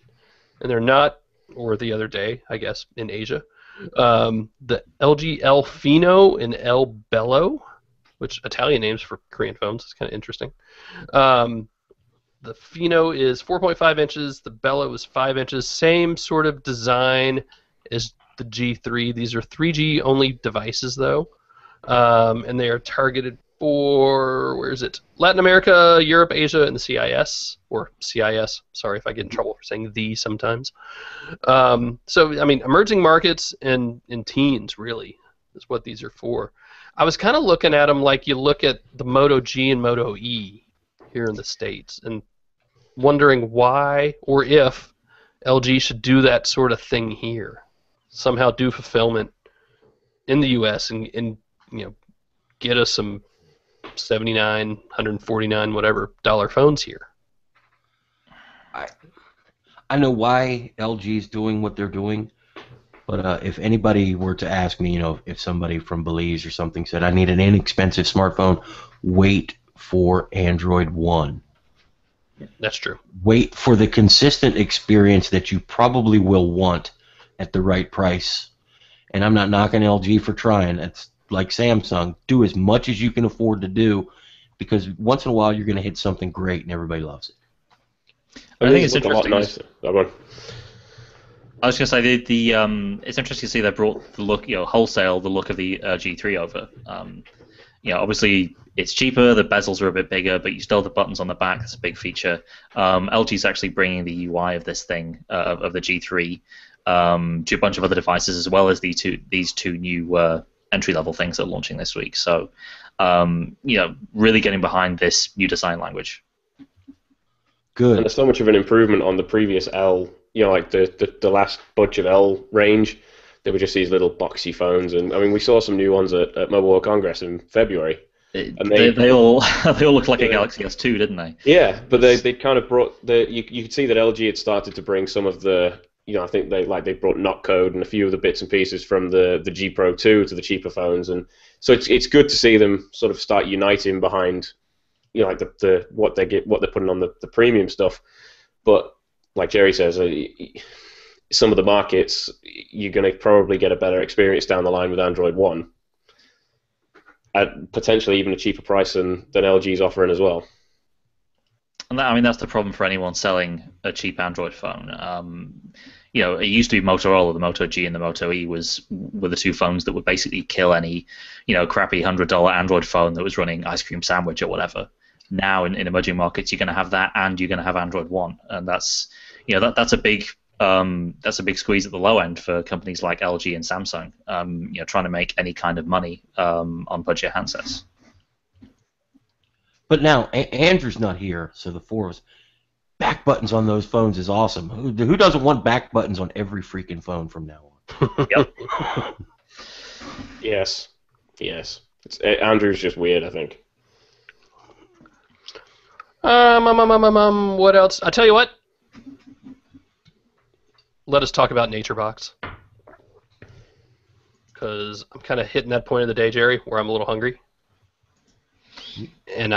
and they're not, or the other day, I guess, in Asia. The LG El Fino and El Bello, which Italian names for Korean phones is kind of interesting. The Fino is 4.5 inches, the Bello is 5 inches, same sort of design as the G3. These are 3G only devices, though, and they are targeted for, Latin America, Europe, Asia, and the CIS, or CIS. Sorry if I get in trouble for saying the sometimes. Emerging markets and teens, really, is what these are for. I was kind of looking at them like you look at the Moto G and Moto E here in the States, and wondering why or if LG should do that sort of thing here. Somehow do fulfillment in the U.S. and get us some $79, $149, whatever dollar phones here. I know why LG's doing what they're doing, but if anybody were to ask me, if somebody from Belize or something said, I need an inexpensive smartphone, wait for Android One. That's true. Wait for the consistent experience that you probably will want at the right price. And I'm not knocking LG for trying. It's like Samsung. Do as much as you can afford to do, because once in a while you're going to hit something great and everybody loves it. I think it's a lot interesting. nicer. That one. I was going to say it's interesting to see they brought the look, wholesale the look of the G3 over. Obviously it's cheaper, the bezels are a bit bigger, but you still have the buttons on the back. That's a big feature. LG's actually bringing the UI of this thing of the G3 to a bunch of other devices, as well as these two new entry-level things that are launching this week. So, really getting behind this new design language. Good. And there's so much of an improvement on the previous L. Like the last bunch of L range, they were just these little boxy phones, and I mean we saw some new ones at Mobile World Congress in February. And they all looked like a Galaxy S2, didn't they? Yeah, but they kind of brought you could see that LG had started to bring some of the I think they brought Not Code and a few of the bits and pieces from the G Pro 2 to the cheaper phones, and so it's good to see them sort of start uniting behind like what they're putting on the premium stuff. But like Jerry says, some of the markets you're going to probably get a better experience down the line with Android One at potentially even a cheaper price than LG's offering as well. And that's the problem for anyone selling a cheap Android phone. It used to be Motorola, the Moto G and the Moto E were the two phones that would basically kill any, crappy $100 Android phone that was running Ice Cream Sandwich or whatever. Now in emerging markets, you're going to have that, and you're going to have Android One, and that's a big squeeze at the low end for companies like LG and Samsung. Trying to make any kind of money on budget handsets. But now Andrew's not here, so the four of us. Back buttons on those phones is awesome. Who doesn't want back buttons on every freaking phone from now on? Yep. Yes. Andrew's just weird, I think. What else? I tell you what. Let us talk about NatureBox, because I'm kind of hitting that point of the day, Jerry, where I'm a little hungry. And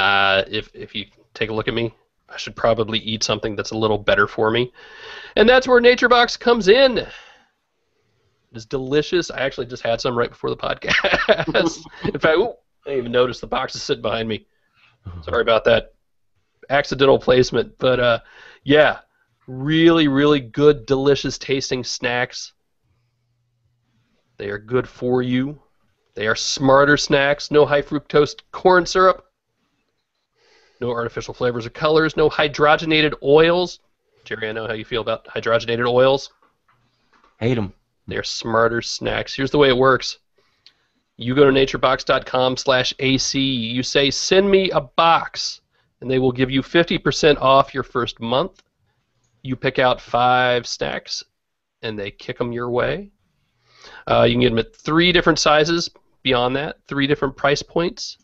if you take a look at me, I should probably eat something that's a little better for me. And that's where NatureBox comes in. It's delicious. I actually just had some right before the podcast. In fact, I didn't even notice the box is sitting behind me. Sorry about that accidental placement. But yeah, really, really good, delicious tasting snacks. They are good for you. They are smarter snacks. No high fructose corn syrup. No artificial flavors or colors. No hydrogenated oils. Jerry, I know how you feel about hydrogenated oils. Hate them. They're smarter snacks. Here's the way it works. You go to naturebox.com/AC. You say, send me a box, and they will give you 50% off your first month. You pick out 5 snacks, and they kick them your way. You can get them at 3 different sizes. Beyond that, 3 different price points.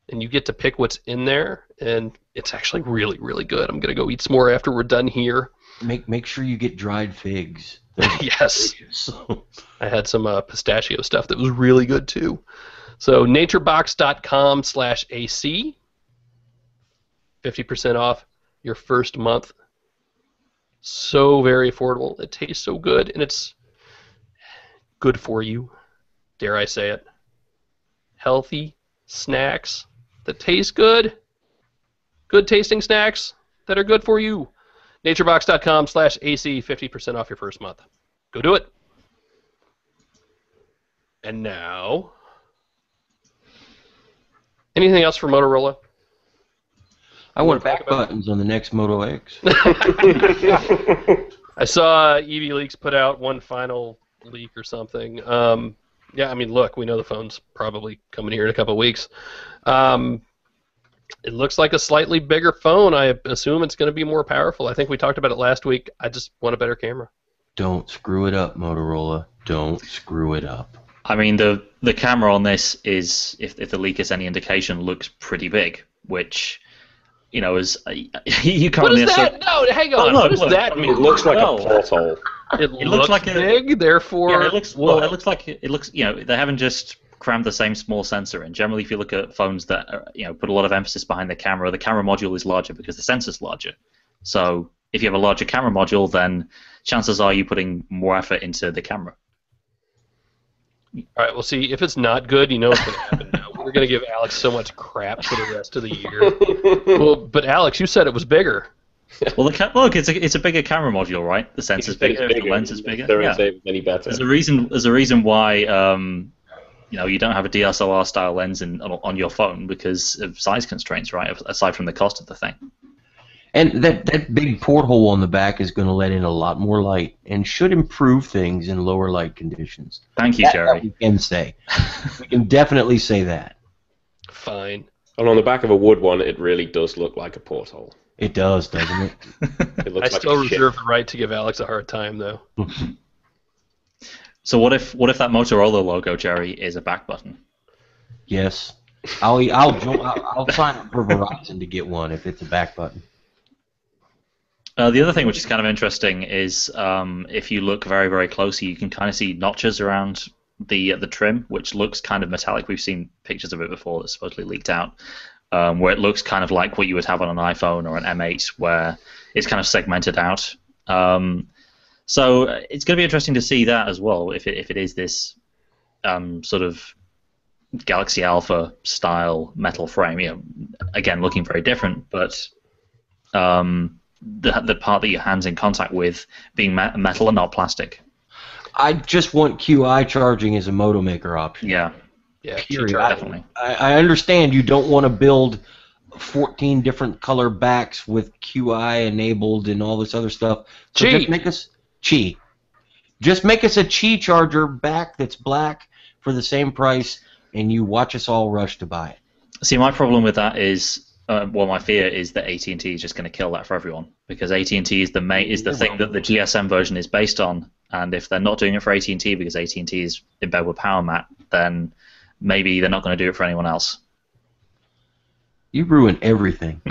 And you get to pick what's in there, and it's actually really, really good. I'm going to go eat some more after we're done here. Make sure you get dried figs. Yes. I had some pistachio stuff that was really good, too. So naturebox.com/AC. 50% off your first month. So very affordable. It tastes so good, and it's good for you. Dare I say it. Healthy snacks that taste good. Good tasting snacks that are good for you. naturebox.com/AC, 50% off your first month. Go do it. And now, anything else for Motorola? I want back buttons on the next Moto X. I saw EV Leaks put out one final leak or something. Yeah, I mean, look, we know the phone's probably coming here in a couple of weeks. It looks like a slightly bigger phone. I assume it's going to be more powerful. I think we talked about it last week. I just want a better camera. Don't screw it up, Motorola. Don't screw it up. I mean, the camera on this is, if the leak is any indication, looks pretty big, which, you know, is you can't. What is that? No, hang on. What does that mean? It looks like a porthole. It looks like big, therefore. Yeah, it looks well. It looks like it looks. You know, they haven't just crammed the same small sensor in. Generally, if you look at phones that are, you know, put a lot of emphasis behind the camera module is larger because the sensor's larger. So if you have a larger camera module, then chances are you're putting more effort into the camera. All right, well, see, if it's not good, you know what's going to happen now. We're gonna give Alex so much crap for the rest of the year. Well, but Alex, you said it was bigger. Well, look, it's a bigger camera module, right? The sensor's bigger, the lens is bigger. Don't Yeah. say it any better. There's a reason why you don't have a DSLR style lens on your phone because of size constraints, right? Aside from the cost of the thing. And that big porthole on the back is going to let in a lot more light and should improve things in lower light conditions. Thank you, That Jerry. we can say. We can definitely say that. Fine. And on the back of a wood one, it really does look like a porthole. It does, doesn't it? It looks I like still a ship. reserve the right to give Alex a hard time, though. So what if that Motorola logo, Jerry, is a back button? Yes. I'll sign up for Verizon to get one if it's a back button. The other thing which is kind of interesting is if you look very, very closely, you can kind of see notches around the trim, which looks kind of metallic. We've seen pictures of it before that's supposedly leaked out, where it looks kind of like what you would have on an iPhone or an M8, where it's kind of segmented out. So it's going to be interesting to see that as well, if it is this sort of Galaxy Alpha style metal frame. Again, looking very different, but the part that your hand's in contact with being metal and not plastic. I just want QI charging as a Moto Maker option. Yeah, Period. definitely. I understand you don't want to build 14 different color backs with QI enabled and all this other stuff. So just make us Just make us a Qi charger back that's black for the same price, and you watch us all rush to buy it. See, my problem with that is, my fear is that AT&T is just going to kill that for everyone, because AT&T is the thing that the GSM version is based on, and if they're not doing it for AT&T because AT&T is in bed with PowerMat, then maybe they're not going to do it for anyone else. You ruin everything.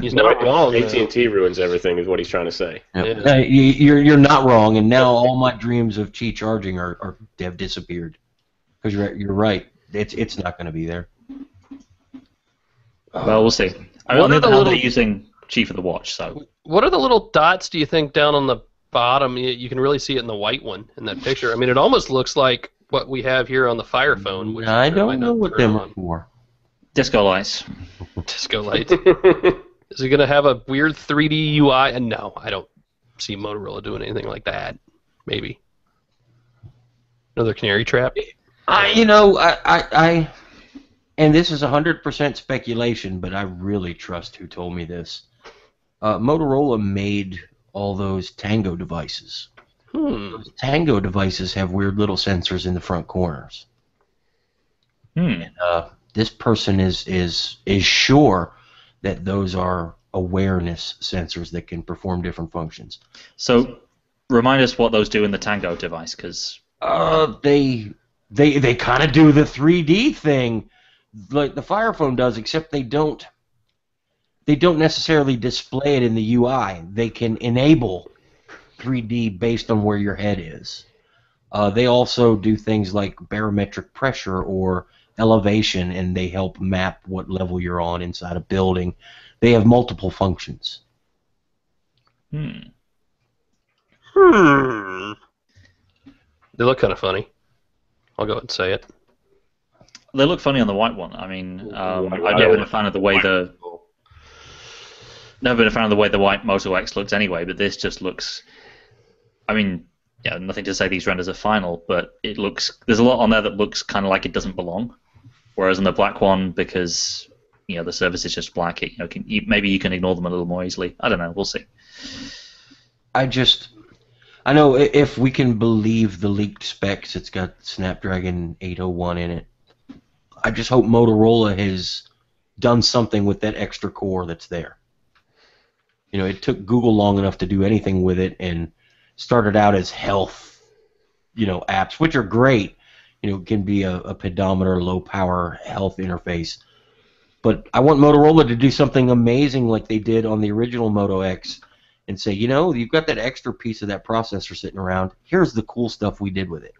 He's not wrong. AT&T ruins everything, is what he's trying to say. Yeah. You're not wrong, and now all my dreams of Qi charging have disappeared. Because you're right. It's not going to be there. Well, we'll see. On the other hand, they're using Qi for the watch, so. What are the little dots, do you think, down on the bottom? You can really see it in the white one in that picture. I mean, it almost looks like what we have here on the Fire Phone. Which I don't know what them are for. Disco lights. Disco lights. Is it going to have a weird 3D UI? And no, I don't see Motorola doing anything like that. Maybe. Another canary trap? I and this is 100% speculation, but I really trust who told me this. Motorola made all those Tango devices. Those Tango devices have weird little sensors in the front corners. And, this person is sure that those are awareness sensors that can perform different functions. So, remind us what those do in the Tango device, because they kind of do the 3D thing like the Fire Phone does, except they don't necessarily display it in the UI. They can enable 3D based on where your head is. They also do things like barometric pressure or elevation, and they help map what level you're on inside a building. They have multiple functions. They look kind of funny. I'll go ahead and say it. They look funny on the white one. I mean, I've never been a fan of the way the white Moto X looks anyway, but this just looks. I mean, yeah, nothing to say these renders are final, but it looks. There's a lot on there that looks kind of like it doesn't belong. Whereas on the black one, because the surface is just black, maybe you can ignore them a little more easily. I don't know. We'll see. I know if we can believe the leaked specs, it's got Snapdragon 801 in it. I just hope Motorola has done something with that extra core that's there. It took Google long enough to do anything with it, and started out as health, apps, which are great. Can be a pedometer, low power health interface. But I want Motorola to do something amazing like they did on the original Moto X and say, you've got that extra piece of that processor sitting around. Here's the cool stuff we did with it.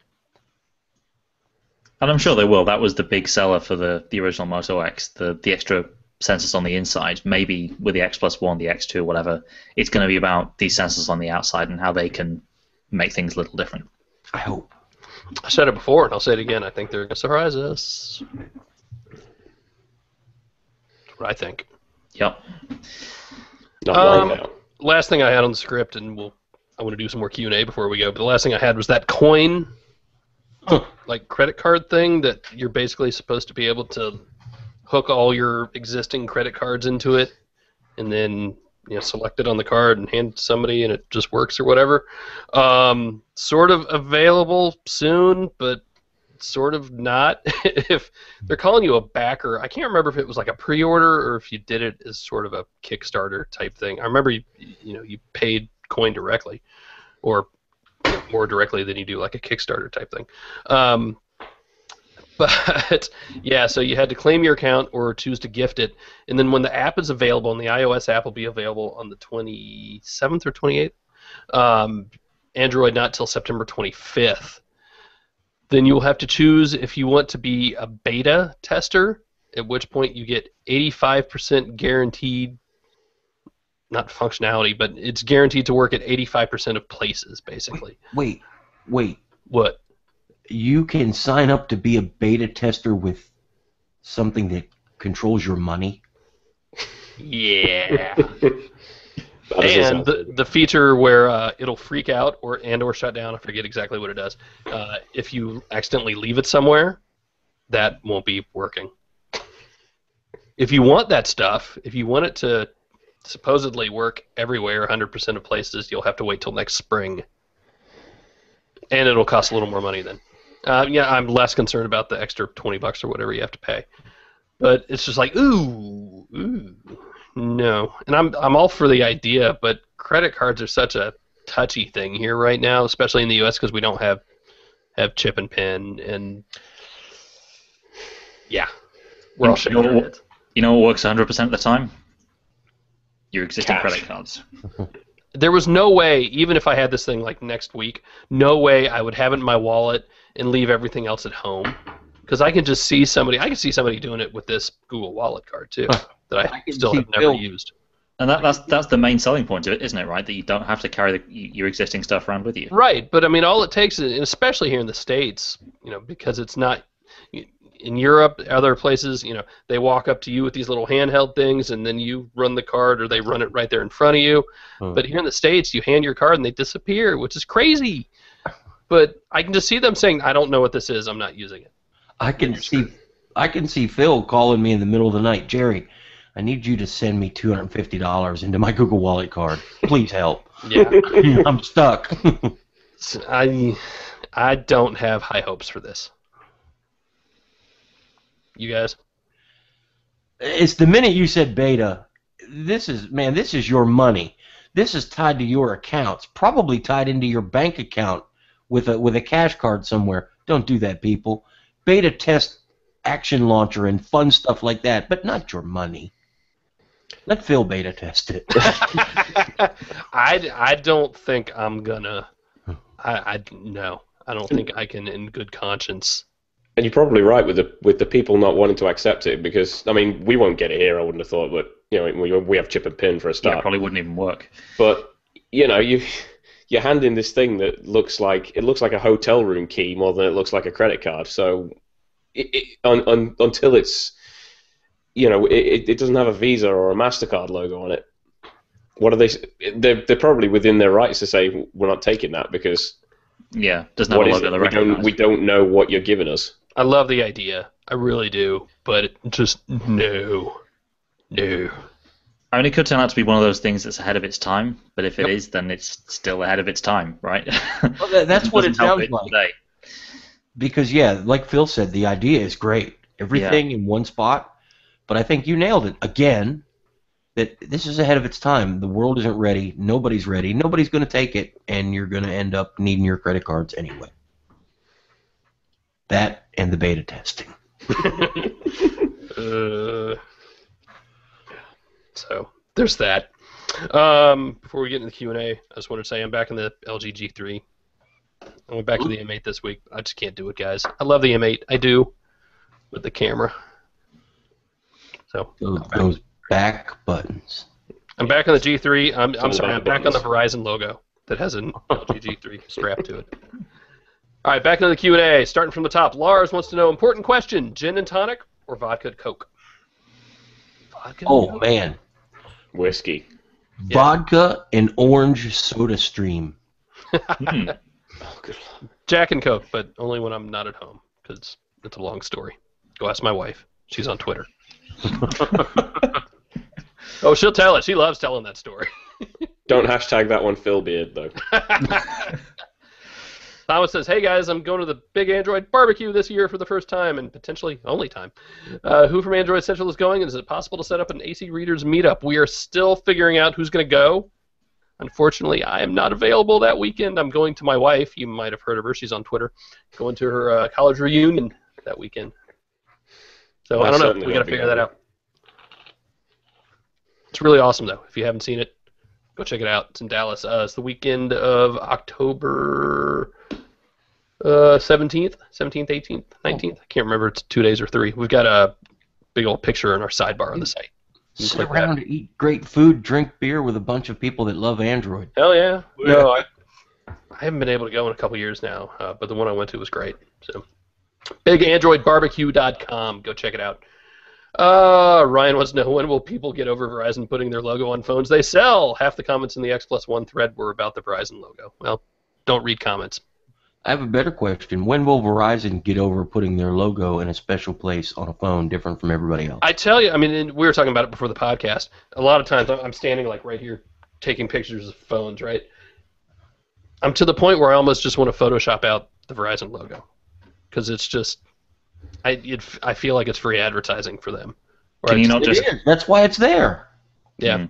And I'm sure they will. That was the big seller for the original Moto X, the extra sensors on the inside. Maybe with the X Plus 1, the X2, whatever, it's going to be about these sensors on the outside and how they can make things a little different. I hope. I said it before, and I'll say it again. I think they're going to surprise us. what I think. Yep. Not right now. Last thing I had on the script, and I want to do some more Q&A before we go, but the last thing I had was that coin, like credit card thing that you're basically supposed to be able to hook all your existing credit cards into it, and then select it on the card and hand it to somebody, and it just works or whatever. Sort of available soon, but sort of not. If they're calling you a backer, I can't remember if it was like a pre-order or if you did it as sort of a Kickstarter type thing. I remember you paid coin directly, or more directly than you do like a Kickstarter type thing. But yeah, so you had to claim your account or choose to gift it, and then when the app is available, and the iOS app will be available on the 27th or 28th, Android not till September 25th. Then you'll have to choose if you want to be a beta tester, at which point you get 85% guaranteed, not functionality, but it's guaranteed to work at 85% of places, basically. Wait. What? You can sign up to be a beta tester with something that controls your money? Yeah. And the feature where it'll freak out or shut down, I forget exactly what it does, if you accidentally leave it somewhere, that won't be working. If you want that stuff, if you want it to supposedly work everywhere, 100% of places, you'll have to wait till next spring. And it'll cost a little more money then. Yeah, I'm less concerned about the extra $20 or whatever you have to pay. But it's just like, ooh, no. And I'm all for the idea, but credit cards are such a touchy thing here right now, especially in the U.S. because we don't have chip and pin, and yeah, we're all shaking our heads. You know what works 100% of the time? Your existing Cash. credit cards. There was no way, even if I had this thing like next week, no way I would have it in my wallet and leave everything else at home. Because I can just see somebody, doing it with this Google Wallet card too, that I still have never used. And that's the main selling point of it, isn't it? Right, that you don't have to carry your existing stuff around with you. Right, but I mean, all it takes is, especially here in the States, because it's not in Europe, other places, they walk up to you with these little handheld things, and then you run the card, or they run it right there in front of you. But here in the States, you hand your card and they disappear, which is crazy. But I can just see them saying, "I don't know what this is. I'm not using it." I can see Phil calling me in the middle of the night. Jerry, I need you to send me $250 into my Google Wallet card. Please help. Yeah, I'm stuck. I don't have high hopes for this. You guys? It's the minute you said beta. This is your money. This is tied to your accounts. Probably tied into your bank account with a cash card somewhere. Don't do that, people. Beta test Action Launcher and fun stuff like that, but not your money. Let Phil beta test it. I don't think I'm gonna. No. I don't think I can, in good conscience. And you're probably right with the people not wanting to accept it, because I mean, we won't get it here, I wouldn't have thought, but we have chip and pin for a start. Yeah, it probably wouldn't even work. But you're handing this thing that looks like a hotel room key more than it looks like a credit card. So until it's it doesn't have a Visa or a MasterCard logo on it. What are they? They're probably within their rights to say we're not taking that because doesn't have a logo that recognizes. We don't know what you're giving us. I love the idea, I really do, but just no. I mean, it could turn out to be one of those things that's ahead of its time, but if it is, then it's still ahead of its time, right? Well, that's what it sounds like. Today. Because, like Phil said, the idea is great. Everything in one spot. But I think you nailed it. Again, that this is ahead of its time. The world isn't ready. Nobody's ready. Nobody's going to take it, and you're going to end up needing your credit cards anyway. That and the beta testing. So there's that. Before we get into the Q&A, I just wanted to say I'm back in the LG G3. I went back to the M8 this week. I just can't do it, guys. I love the M8. I do. With the camera. So those back buttons. I'm back on the G3. I'm sorry. I'm back on the Verizon logo that has an LG G3 strapped to it. All right, back into the Q&A. Starting from the top. Lars wants to know, important question, gin and tonic or vodka Coke? Vodka? Oh man, Whiskey. Yeah. vodka and orange soda stream. Hmm. Oh, good. Jack and Coke, but only when I'm not at home, because it's a long story. Go ask my wife. She's on Twitter. Oh, she'll tell it. She loves telling that story. Don't hashtag that one Phil Beard, though. Thomas says, hey guys, I'm going to the Big Android Barbecue this year for the first time, and potentially only time. Who from Android Central is going, and is it possible to set up an AC Readers meetup? We are still figuring out who's going to go. Unfortunately, I am not available that weekend. I'm going to my wife. You might have heard of her. She's on Twitter. Going to her college reunion that weekend. So I don't know. We got to figure that out. It's really awesome, though. If you haven't seen it, go check it out. It's in Dallas. It's the weekend of October 17th, 18th, 19th. I can't remember. It's 2 days or 3. We've got a big old picture in our sidebar on the site. Sit around, eat great food, drink beer with a bunch of people that love Android. Hell yeah. No, I haven't been able to go in a couple years now, but the one I went to was great. So, BigAndroidBarbecue.com. Go check it out. Ryan wants to know, when will people get over Verizon putting their logo on phones they sell? Half the comments in the X+1 thread were about the Verizon logo. Well, don't read comments. I have a better question. When will Verizon get over putting their logo in a special place on a phone different from everybody else? I tell you, I mean, we were talking about it before the podcast. A lot of times I'm standing like right here taking pictures of phones, right? I'm to the point where I almost just want to Photoshop out the Verizon logo because it's just, I feel like it's free advertising for them. Can you not just? That's why it's there. Yeah,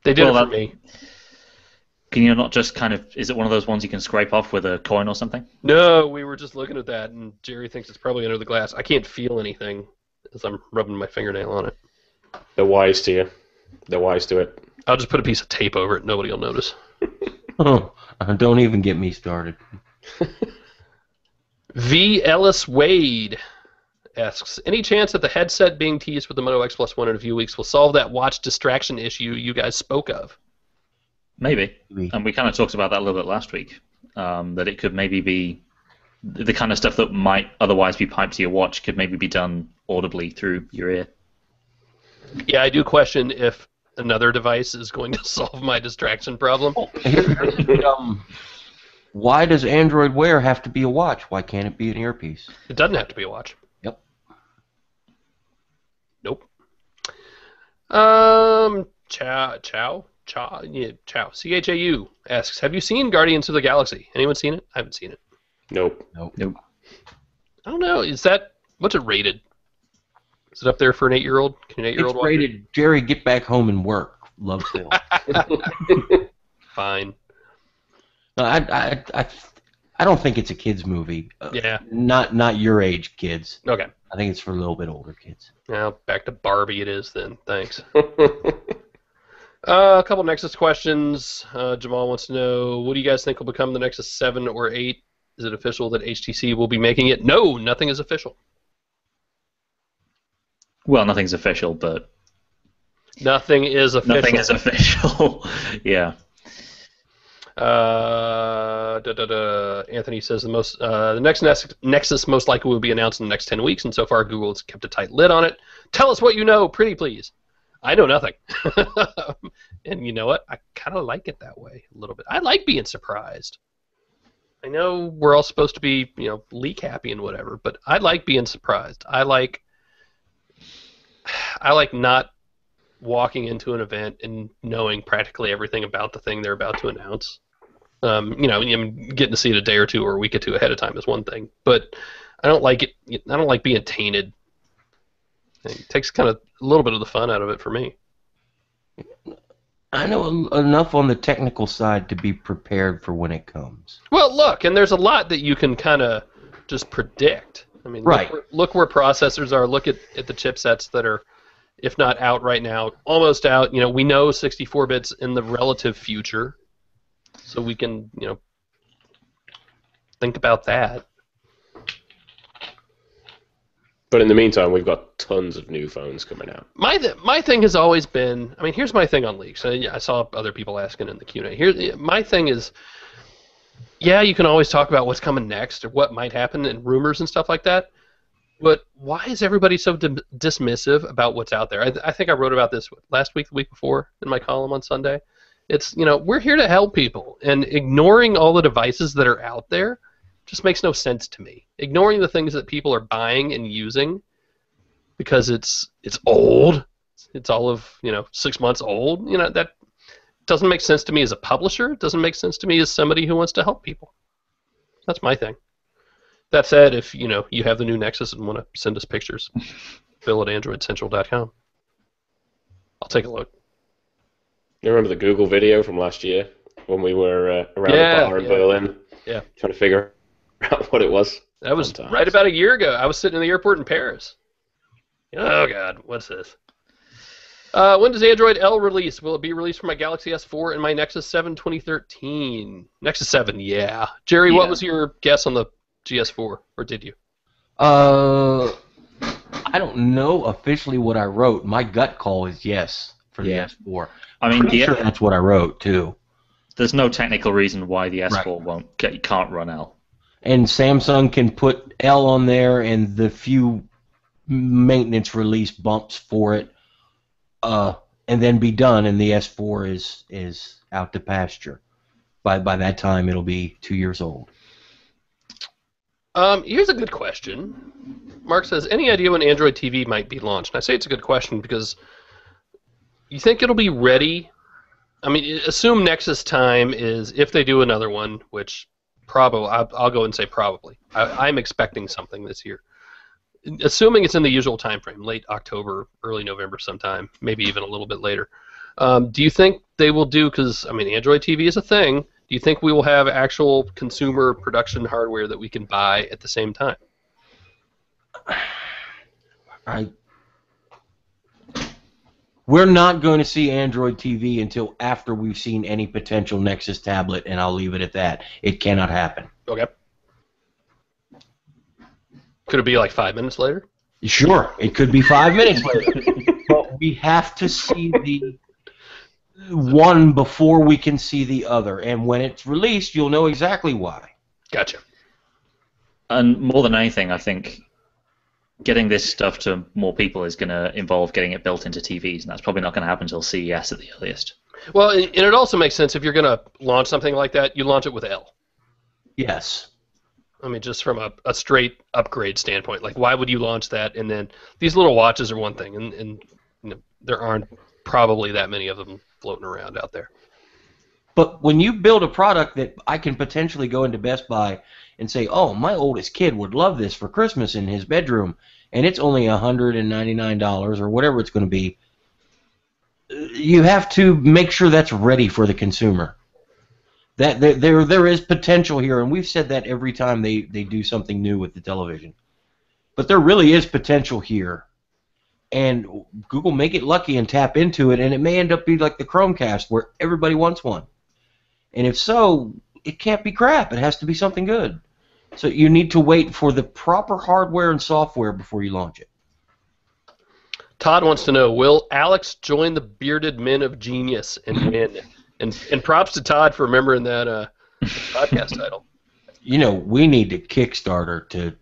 they did it for me. Can you not just kind of? Is it one of those ones you can scrape off with a coin or something? No, we were just looking at that, and Jerry thinks it's probably under the glass. I can't feel anything as I'm rubbing my fingernail on it. They're wise to you. They're wise to it. I'll just put a piece of tape over it. Nobody will notice. Oh, don't even get me started. V. Ellis Wade asks, any chance that the headset being teased with the Moto X+1 in a few weeks will solve that watch distraction issue you guys spoke of? Maybe. And we kind of talked about that a little bit last week, that it could maybe be the kind of stuff that might otherwise be piped to your watch could maybe be done audibly through your ear. Yeah, I do question if another device is going to solve my distraction problem. Why does Android Wear have to be a watch? Why can't it be an earpiece? It doesn't have to be a watch. Yep. Nope. Chow. CHAU asks, have you seen Guardians of the Galaxy? Anyone seen it? I haven't seen it. Nope. I don't know. What's it rated? Is it up there for an 8-year-old? Can an 8-year-old It's rated, Jerry, get back home and work. Love Phil. Fine. I don't think it's a kids movie. Yeah. Not your age kids. Okay. I think it's for a little bit older kids. Now back to Barbie it is then. Thanks. A couple Nexus questions. Jamal wants to know, what do you guys think will become the Nexus 7 or 8? Is it official that HTC will be making it? No, nothing is official. Well, nothing's official, but... Nothing is official. Nothing is official. Yeah. Anthony says the next Nexus most likely will be announced in the next 10 weeks, and so far Google has kept a tight lid on it. Tell us what you know, pretty please. I know nothing. And you know what? I kind of like it that way a little bit. I like being surprised. I know we're all supposed to be, leak happy and whatever, but I like being surprised. I like not walking into an event and knowing practically everything about the thing they're about to announce. Getting to see it a day or two or a week or two ahead of time is one thing, but I don't like it. I don't like being tainted. It takes kind of a little bit of the fun out of it for me. I know enough on the technical side to be prepared for when it comes. Well, look, and there's a lot that you can kind of just predict. I mean, right. Look where processors are. Look at the chipsets that are, if not out right now, almost out. We know 64 bits in the relative future, so we can, think about that. But in the meantime, we've got tons of new phones coming out. My thing has always been, here's my thing on leaks. I saw other people asking in the Q&A. My thing is, yeah, you can always talk about what's coming next or what might happen and rumors and stuff like that. But why is everybody so dismissive about what's out there? I think I wrote about this last week, the week before, in my column on Sunday. It's, we're here to help people, and ignoring all the devices that are out there just makes no sense to me. Ignoring the things that people are buying and using because it's old, it's all of 6 months old. That doesn't make sense to me as a publisher. It doesn't make sense to me as somebody who wants to help people. That's my thing. That said, if you have the new Nexus and want to send us pictures, Bill at AndroidCentral.com. I'll take a look. You remember the Google video from last year when we were around the bar in Berlin? Yeah. Trying to figure out what it was. That was right about a year ago. I was sitting in the airport in Paris. Oh, God. What's this? When does Android L release? Will it be released for my Galaxy S4 and my Nexus 7 2013? Nexus 7, yeah. Jerry, what was your guess on the GS4, or did you? I don't know officially what I wrote. My gut call is yes for the S4. I mean, Sure that's what I wrote too. There's no technical reason why the S4 can't run L. And Samsung can put L on there, and the few maintenance release bumps for it, and then be done. And the S4 is out to pasture. By that time, it'll be 2 years old. Here's a good question. Mark says, any idea when Android TV might be launched? And I say it's a good question because you think it'll be ready? I mean, assume Nexus time is, if they do another one, which probably, I'll go and say probably. I'm expecting something this year. Assuming it's in the usual time frame, late October, early November sometime, maybe even a little bit later. Do you think they will do, because, I mean, Android TV is a thing, do you think we will have actual consumer production hardware that we can buy at the same time? We're not going to see Android TV until after we've seen any potential Nexus tablet, and I'll leave it at that. It cannot happen. Okay. Could it be like 5 minutes later? Sure, it could be 5 minutes later. But we have to see the one before we can see the other. And when it's released, you'll know exactly why. Gotcha. And more than anything, I think getting this stuff to more people is going to involve getting it built into TVs, and that's probably not going to happen until CES at the earliest. Well, and it also makes sense if you're going to launch something like that, you launch it with L. Yes. I mean, just from a straight upgrade standpoint. Like, why would you launch that? And then these little watches are one thing, and there aren't probably that many of them floating around out there. But when you build a product that I can potentially go into Best Buy and say, oh, my oldest kid would love this for Christmas in his bedroom, and it's only $199 or whatever it's going to be, you have to make sure that's ready for the consumer. That there is potential here, and we've said that every time they do something new with the television. But there really is potential here. And Google may get lucky and tap into it, and it may end up being like the Chromecast where everybody wants one. And if so, it can't be crap. It has to be something good. So you need to wait for the proper hardware and software before you launch it. Todd wants to know, will Alex join the bearded men of genius and win? And props to Todd for remembering that podcast title. You know, we need a Kickstarter to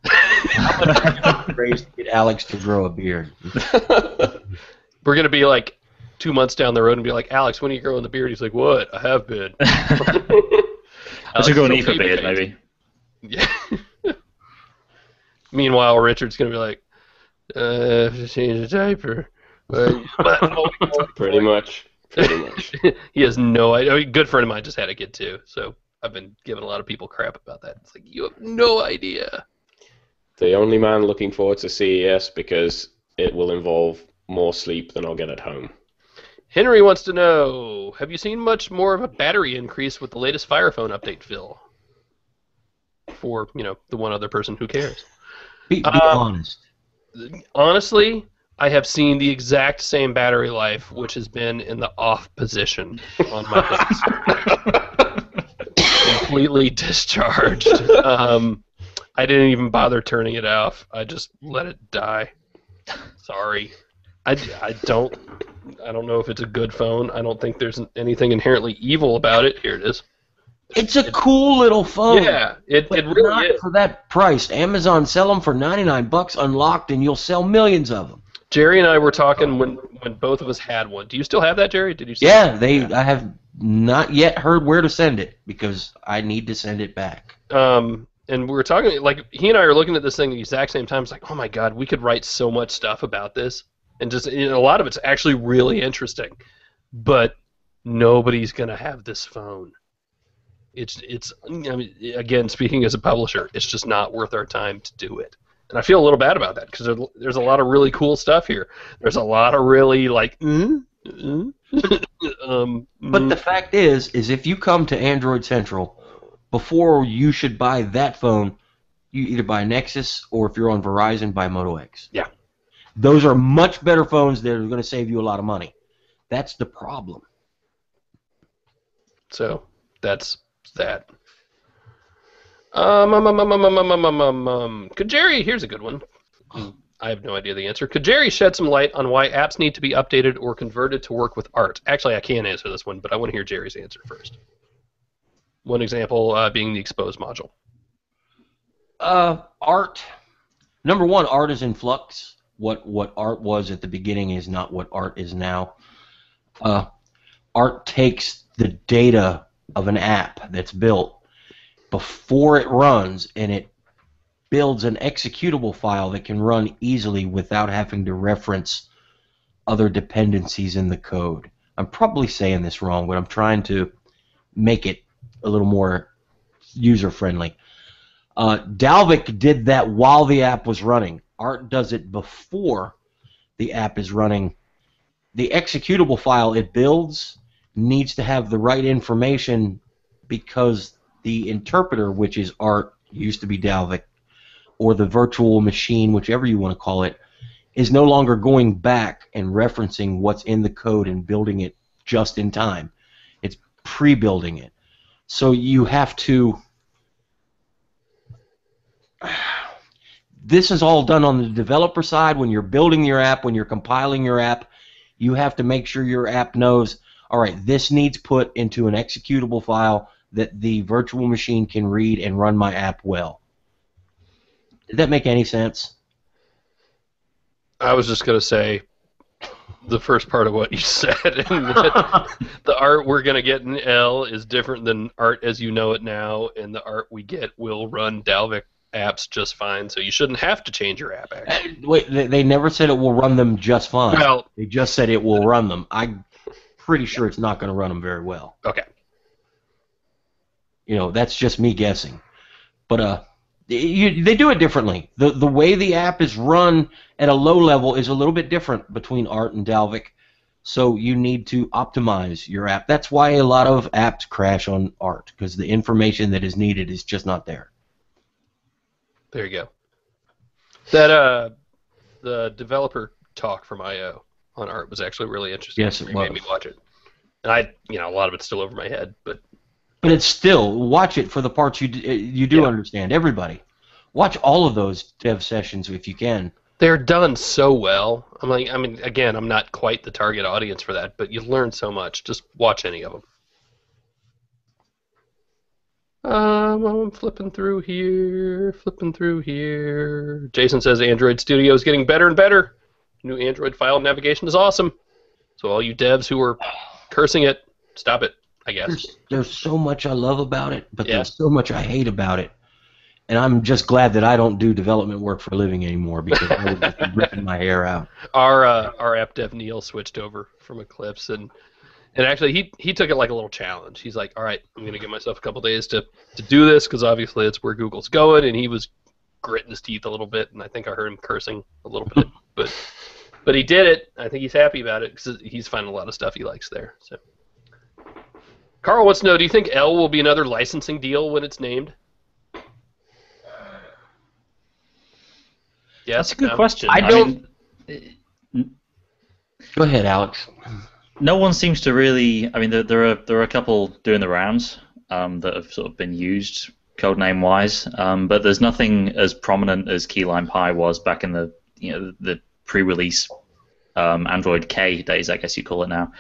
raise to get Alex to grow a beard. We're going to be like 2 months down the road and be like, Alex, when are you growing the beard? He's like, what? I have been. I should go and eat for beard, maybe. Yeah. Meanwhile, Richard's going to be like, I have to change the diaper. Pretty much. Pretty much. He has no idea. I mean, a good friend of mine just had a kid, too, so I've been giving a lot of people crap about that. It's like, you have no idea. The only man looking forward to CES because it will involve more sleep than I'll get at home. Henry wants to know, have you seen much more of a battery increase with the latest Fire Phone update, Phil? For, the one other person who cares. Be honest. Honestly, I have seen the exact same battery life, which has been in the off position on my desk. Completely discharged. I didn't even bother turning it off. I just let it die. Sorry. I don't know if it's a good phone. I don't think there's anything inherently evil about it. Here it is. It's a cool little phone. Yeah, it but really not is. for that price. Amazon sell them for $99 unlocked, and you'll sell millions of them. Jerry and I were talking when both of us had one. Do you still have that, Jerry? Did you? Yeah, I have not yet heard where to send it because I need to send it back. And we were talking, like, he and I are looking at this thing at the exact same time. It's like, oh my God, we could write so much stuff about this, and just a lot of it's actually really interesting, but nobody's gonna have this phone. It's. I mean, again, speaking as a publisher, it's just not worth our time to do it. And I feel a little bad about that because there's a lot of really cool stuff here. There's a lot of really like. But the fact is if you come to Android Central, before you should buy that phone, you either buy Nexus or if you're on Verizon, buy Moto X. Yeah. Those are much better phones that are going to save you a lot of money. That's the problem. So that's that. Could Jerry? Here's a good one. I have no idea the answer. Could Jerry shed some light on why apps need to be updated or converted to work with art? Actually, I can't answer this one, but I want to hear Jerry's answer first. One example being the Expose module. Art. Number one, art is in flux. What art was at the beginning is not what art is now. Art takes the data of an app that's built before it runs, and it builds an executable file that can run easily without having to reference other dependencies in the code. I'm probably saying this wrong, but I'm trying to make it a little more user-friendly. Dalvik did that while the app was running. Art does it before the app is running. The executable file it builds needs to have the right information because the interpreter, which is Art, used to be Dalvik, or the virtual machine, whichever you want to call it, is no longer going back and referencing what's in the code and building it just in time. It's pre-building it. So you have to... This is all done on the developer side. When you're building your app, when you're compiling your app, you have to make sure your app knows, all right, this needs put into an executable file that the virtual machine can read and run my app well. Did that make any sense? I was just going to say the first part of what you said, and that the art we're going to get in L is different than art as you know it now, and the art we get will run Dalvik apps just fine, so you shouldn't have to change your app, actually. Wait, they never said it will run them just fine. Well, they just said it will run them. I'm pretty sure it's not going to run them very well. Okay. You know, that's just me guessing. But they do it differently. The way the app is run at a low level is a little bit different between Art and Dalvik, so you need to optimize your app. That's why a lot of apps crash on Art, because the information that is needed is just not there. There you go. That the developer talk from I/O on Art was actually really interesting. Yes, it was. Made me watch it, and a lot of it's still over my head, but it's still, watch it for the parts you do understand. Everybody, watch all of those dev sessions if you can. They're done so well. Again, I'm not quite the target audience for that, but you learn so much. Just watch any of them. I'm flipping through here. Jason says Android Studio is getting better and better. New Android file navigation is awesome. So all you devs who are cursing it, stop it, I guess. There's so much I love about it, but there's so much I hate about it. And I'm just glad that I don't do development work for a living anymore, because I would just be ripping my hair out. Our app dev Neil switched over from Eclipse, and actually he took it like a little challenge. He's like, all right, I'm going to give myself a couple days to do this, because obviously it's where Google's going, and he was gritting his teeth a little bit, and I think I heard him cursing a little bit. But he did it. I think he's happy about it, because he's finding a lot of stuff he likes there. So, Carl wants to know, do you think L will be another licensing deal when it's named? Yes, that's a good question. I don't. Go ahead, Alex. No one seems to really. I mean, there are a couple doing the rounds that have sort of been used codename wise, but there's nothing as prominent as Keyline Pi was back in the pre-release Android K days, I guess you call it now.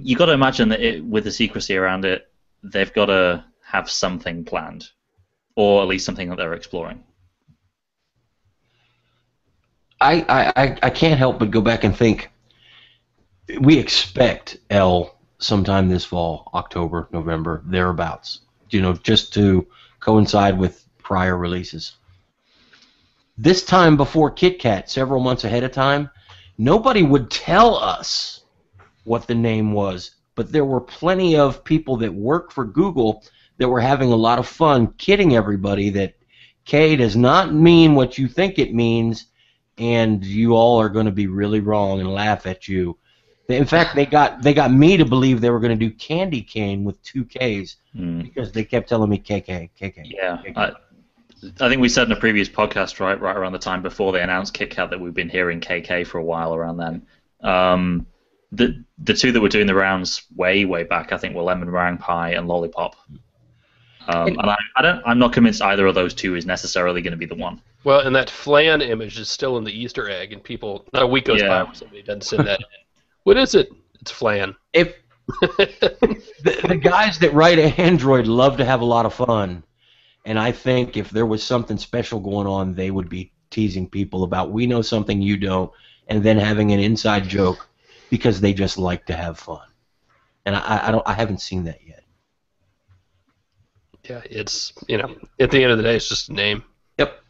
You got to imagine that with the secrecy around it, they've got to have something planned, or at least something that they're exploring. I can't help but go back and think we expect L sometime this fall, October, November, thereabouts. Just to coincide with prior releases. This time before KitKat, several months ahead of time, nobody would tell us what the name was, but there were plenty of people that work for Google that were having a lot of fun kidding everybody that K does not mean what you think it means, and you all are going to be really wrong and laugh at you. In fact, they got me to believe they were going to do Candy Cane with 2 Ks because they kept telling me KK. Yeah, KK. I think we said in a previous podcast, right around the time before they announced KitKat, that we've been hearing KK for a while around then. The two that were doing the rounds way back, I think, were Lemon Meringue Pie and Lollipop. And I'm not convinced either of those two is necessarily going to be the one. Well, and that flan image is still in the Easter egg, and people, not a week goes by where somebody doesn't send that in. What is it? It's flan. If the guys that write Android love to have a lot of fun, and I think if there was something special going on, they would be teasing people about we know something you don't, and then having an inside joke because they just like to have fun. And I haven't seen that yet. Yeah, it's, at the end of the day, it's just a name. Yep.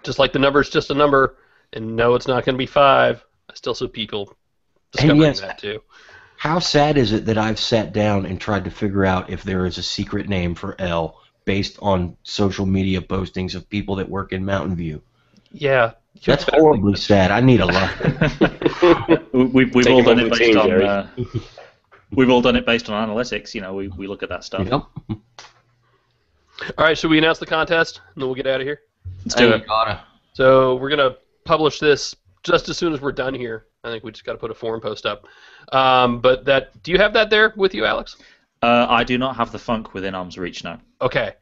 Just like the number's just a number, and no, it's not going to be 5. I still see people discovering that too. How sad is it that I've sat down and tried to figure out if there is a secret name for L based on social media postings of people that work in Mountain View? Yeah. That's horribly sad. I need a lot. We've all done it based on... we've all done it based on analytics. We look at that stuff. Yep. All right, should we announce the contest, and then we'll get out of here? Let's do it. So we're going to publish this just as soon as we're done here. I think we just got to put a forum post up. But do you have that there with you, Alex? I do not have the Funk within arm's reach now. Okay.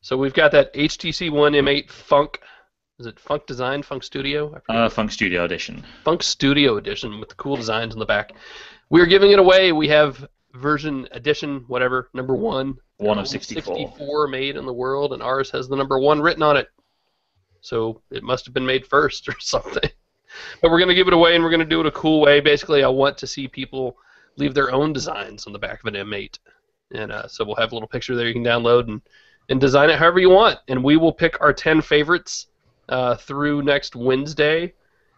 So we've got that HTC One M8 Funk. Is it Funk Design, Funk Studio? Funk Studio Edition. Funk Studio Edition with the cool designs on the back. We're giving it away. We have version edition, whatever, number 1. 1 of 64. 64 made in the world, and ours has the number 1 written on it. So it must have been made first or something. But we're going to give it away, and we're going to do it a cool way. Basically, I want to see people leave their own designs on the back of an M8. And so we'll have a little picture there you can download and design it however you want. And we will pick our 10 favorites through next Wednesday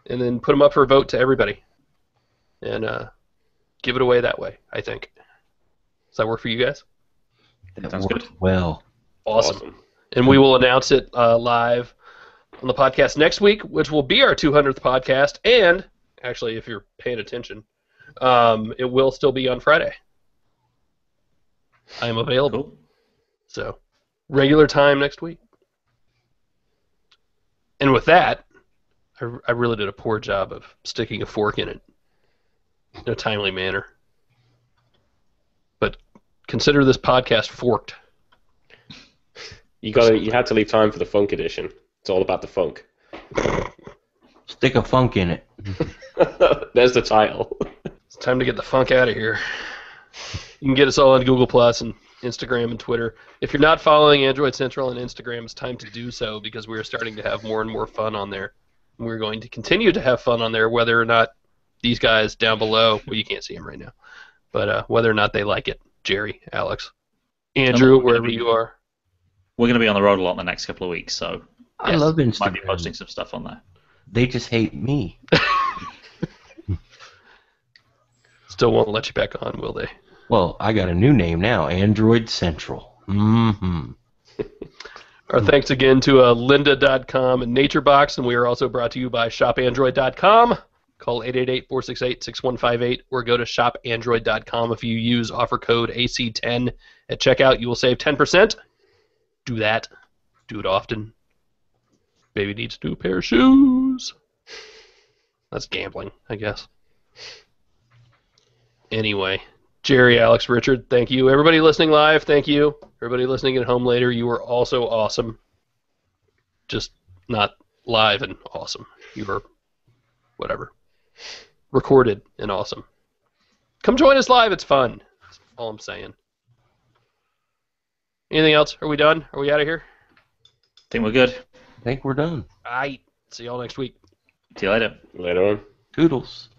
and then put them up for a vote to everybody. And give it away that way, I think. Does that work for you guys? That sounds good. Well. Awesome. And we will announce it live on the podcast next week, which will be our 200th podcast, and actually, if you're paying attention, it will still be on Friday. I am available. Cool. So, regular time next week. And with that, I really did a poor job of sticking a fork in it in a timely manner. But consider this podcast forked. You had to leave time for the Funk edition. It's all about the funk. Stick a funk in it. There's the title. It's time to get the funk out of here. You can get us all on Google Plus and Instagram and Twitter. If you're not following Android Central on Instagram, it's time to do so because we are starting to have more and more fun on there. And we're going to continue to have fun on there, whether or not these guys down below, well, you can't see them right now, but whether or not they like it. Jerry, Alex, Andrew, wherever you are. We're going to be on the road a lot in the next couple of weeks, so I love Instagram. Might be posting some stuff on there. They just hate me. Still won't let you back on, will they? Well, I got a new name now, Android Central. Mm-hmm. Our thanks again to lynda.com and NatureBox, and we are also brought to you by shopandroid.com. Call 888-468-6158 or go to shopandroid.com. If you use offer code AC10 at checkout, you will save 10%. Do that. Do it often. Baby needs a new pair of shoes. That's gambling, I guess. Anyway, Jerry, Alex, Richard, thank you. Everybody listening live, thank you. Everybody listening at home later, you were also awesome. Just not live and awesome. You were whatever. Recorded and awesome. Come join us live, it's fun. That's all I'm saying. Anything else? Are we done? Are we out of here? Think we're good. I think we're done. All right. See y'all next week. See you later. Later on. Toodles.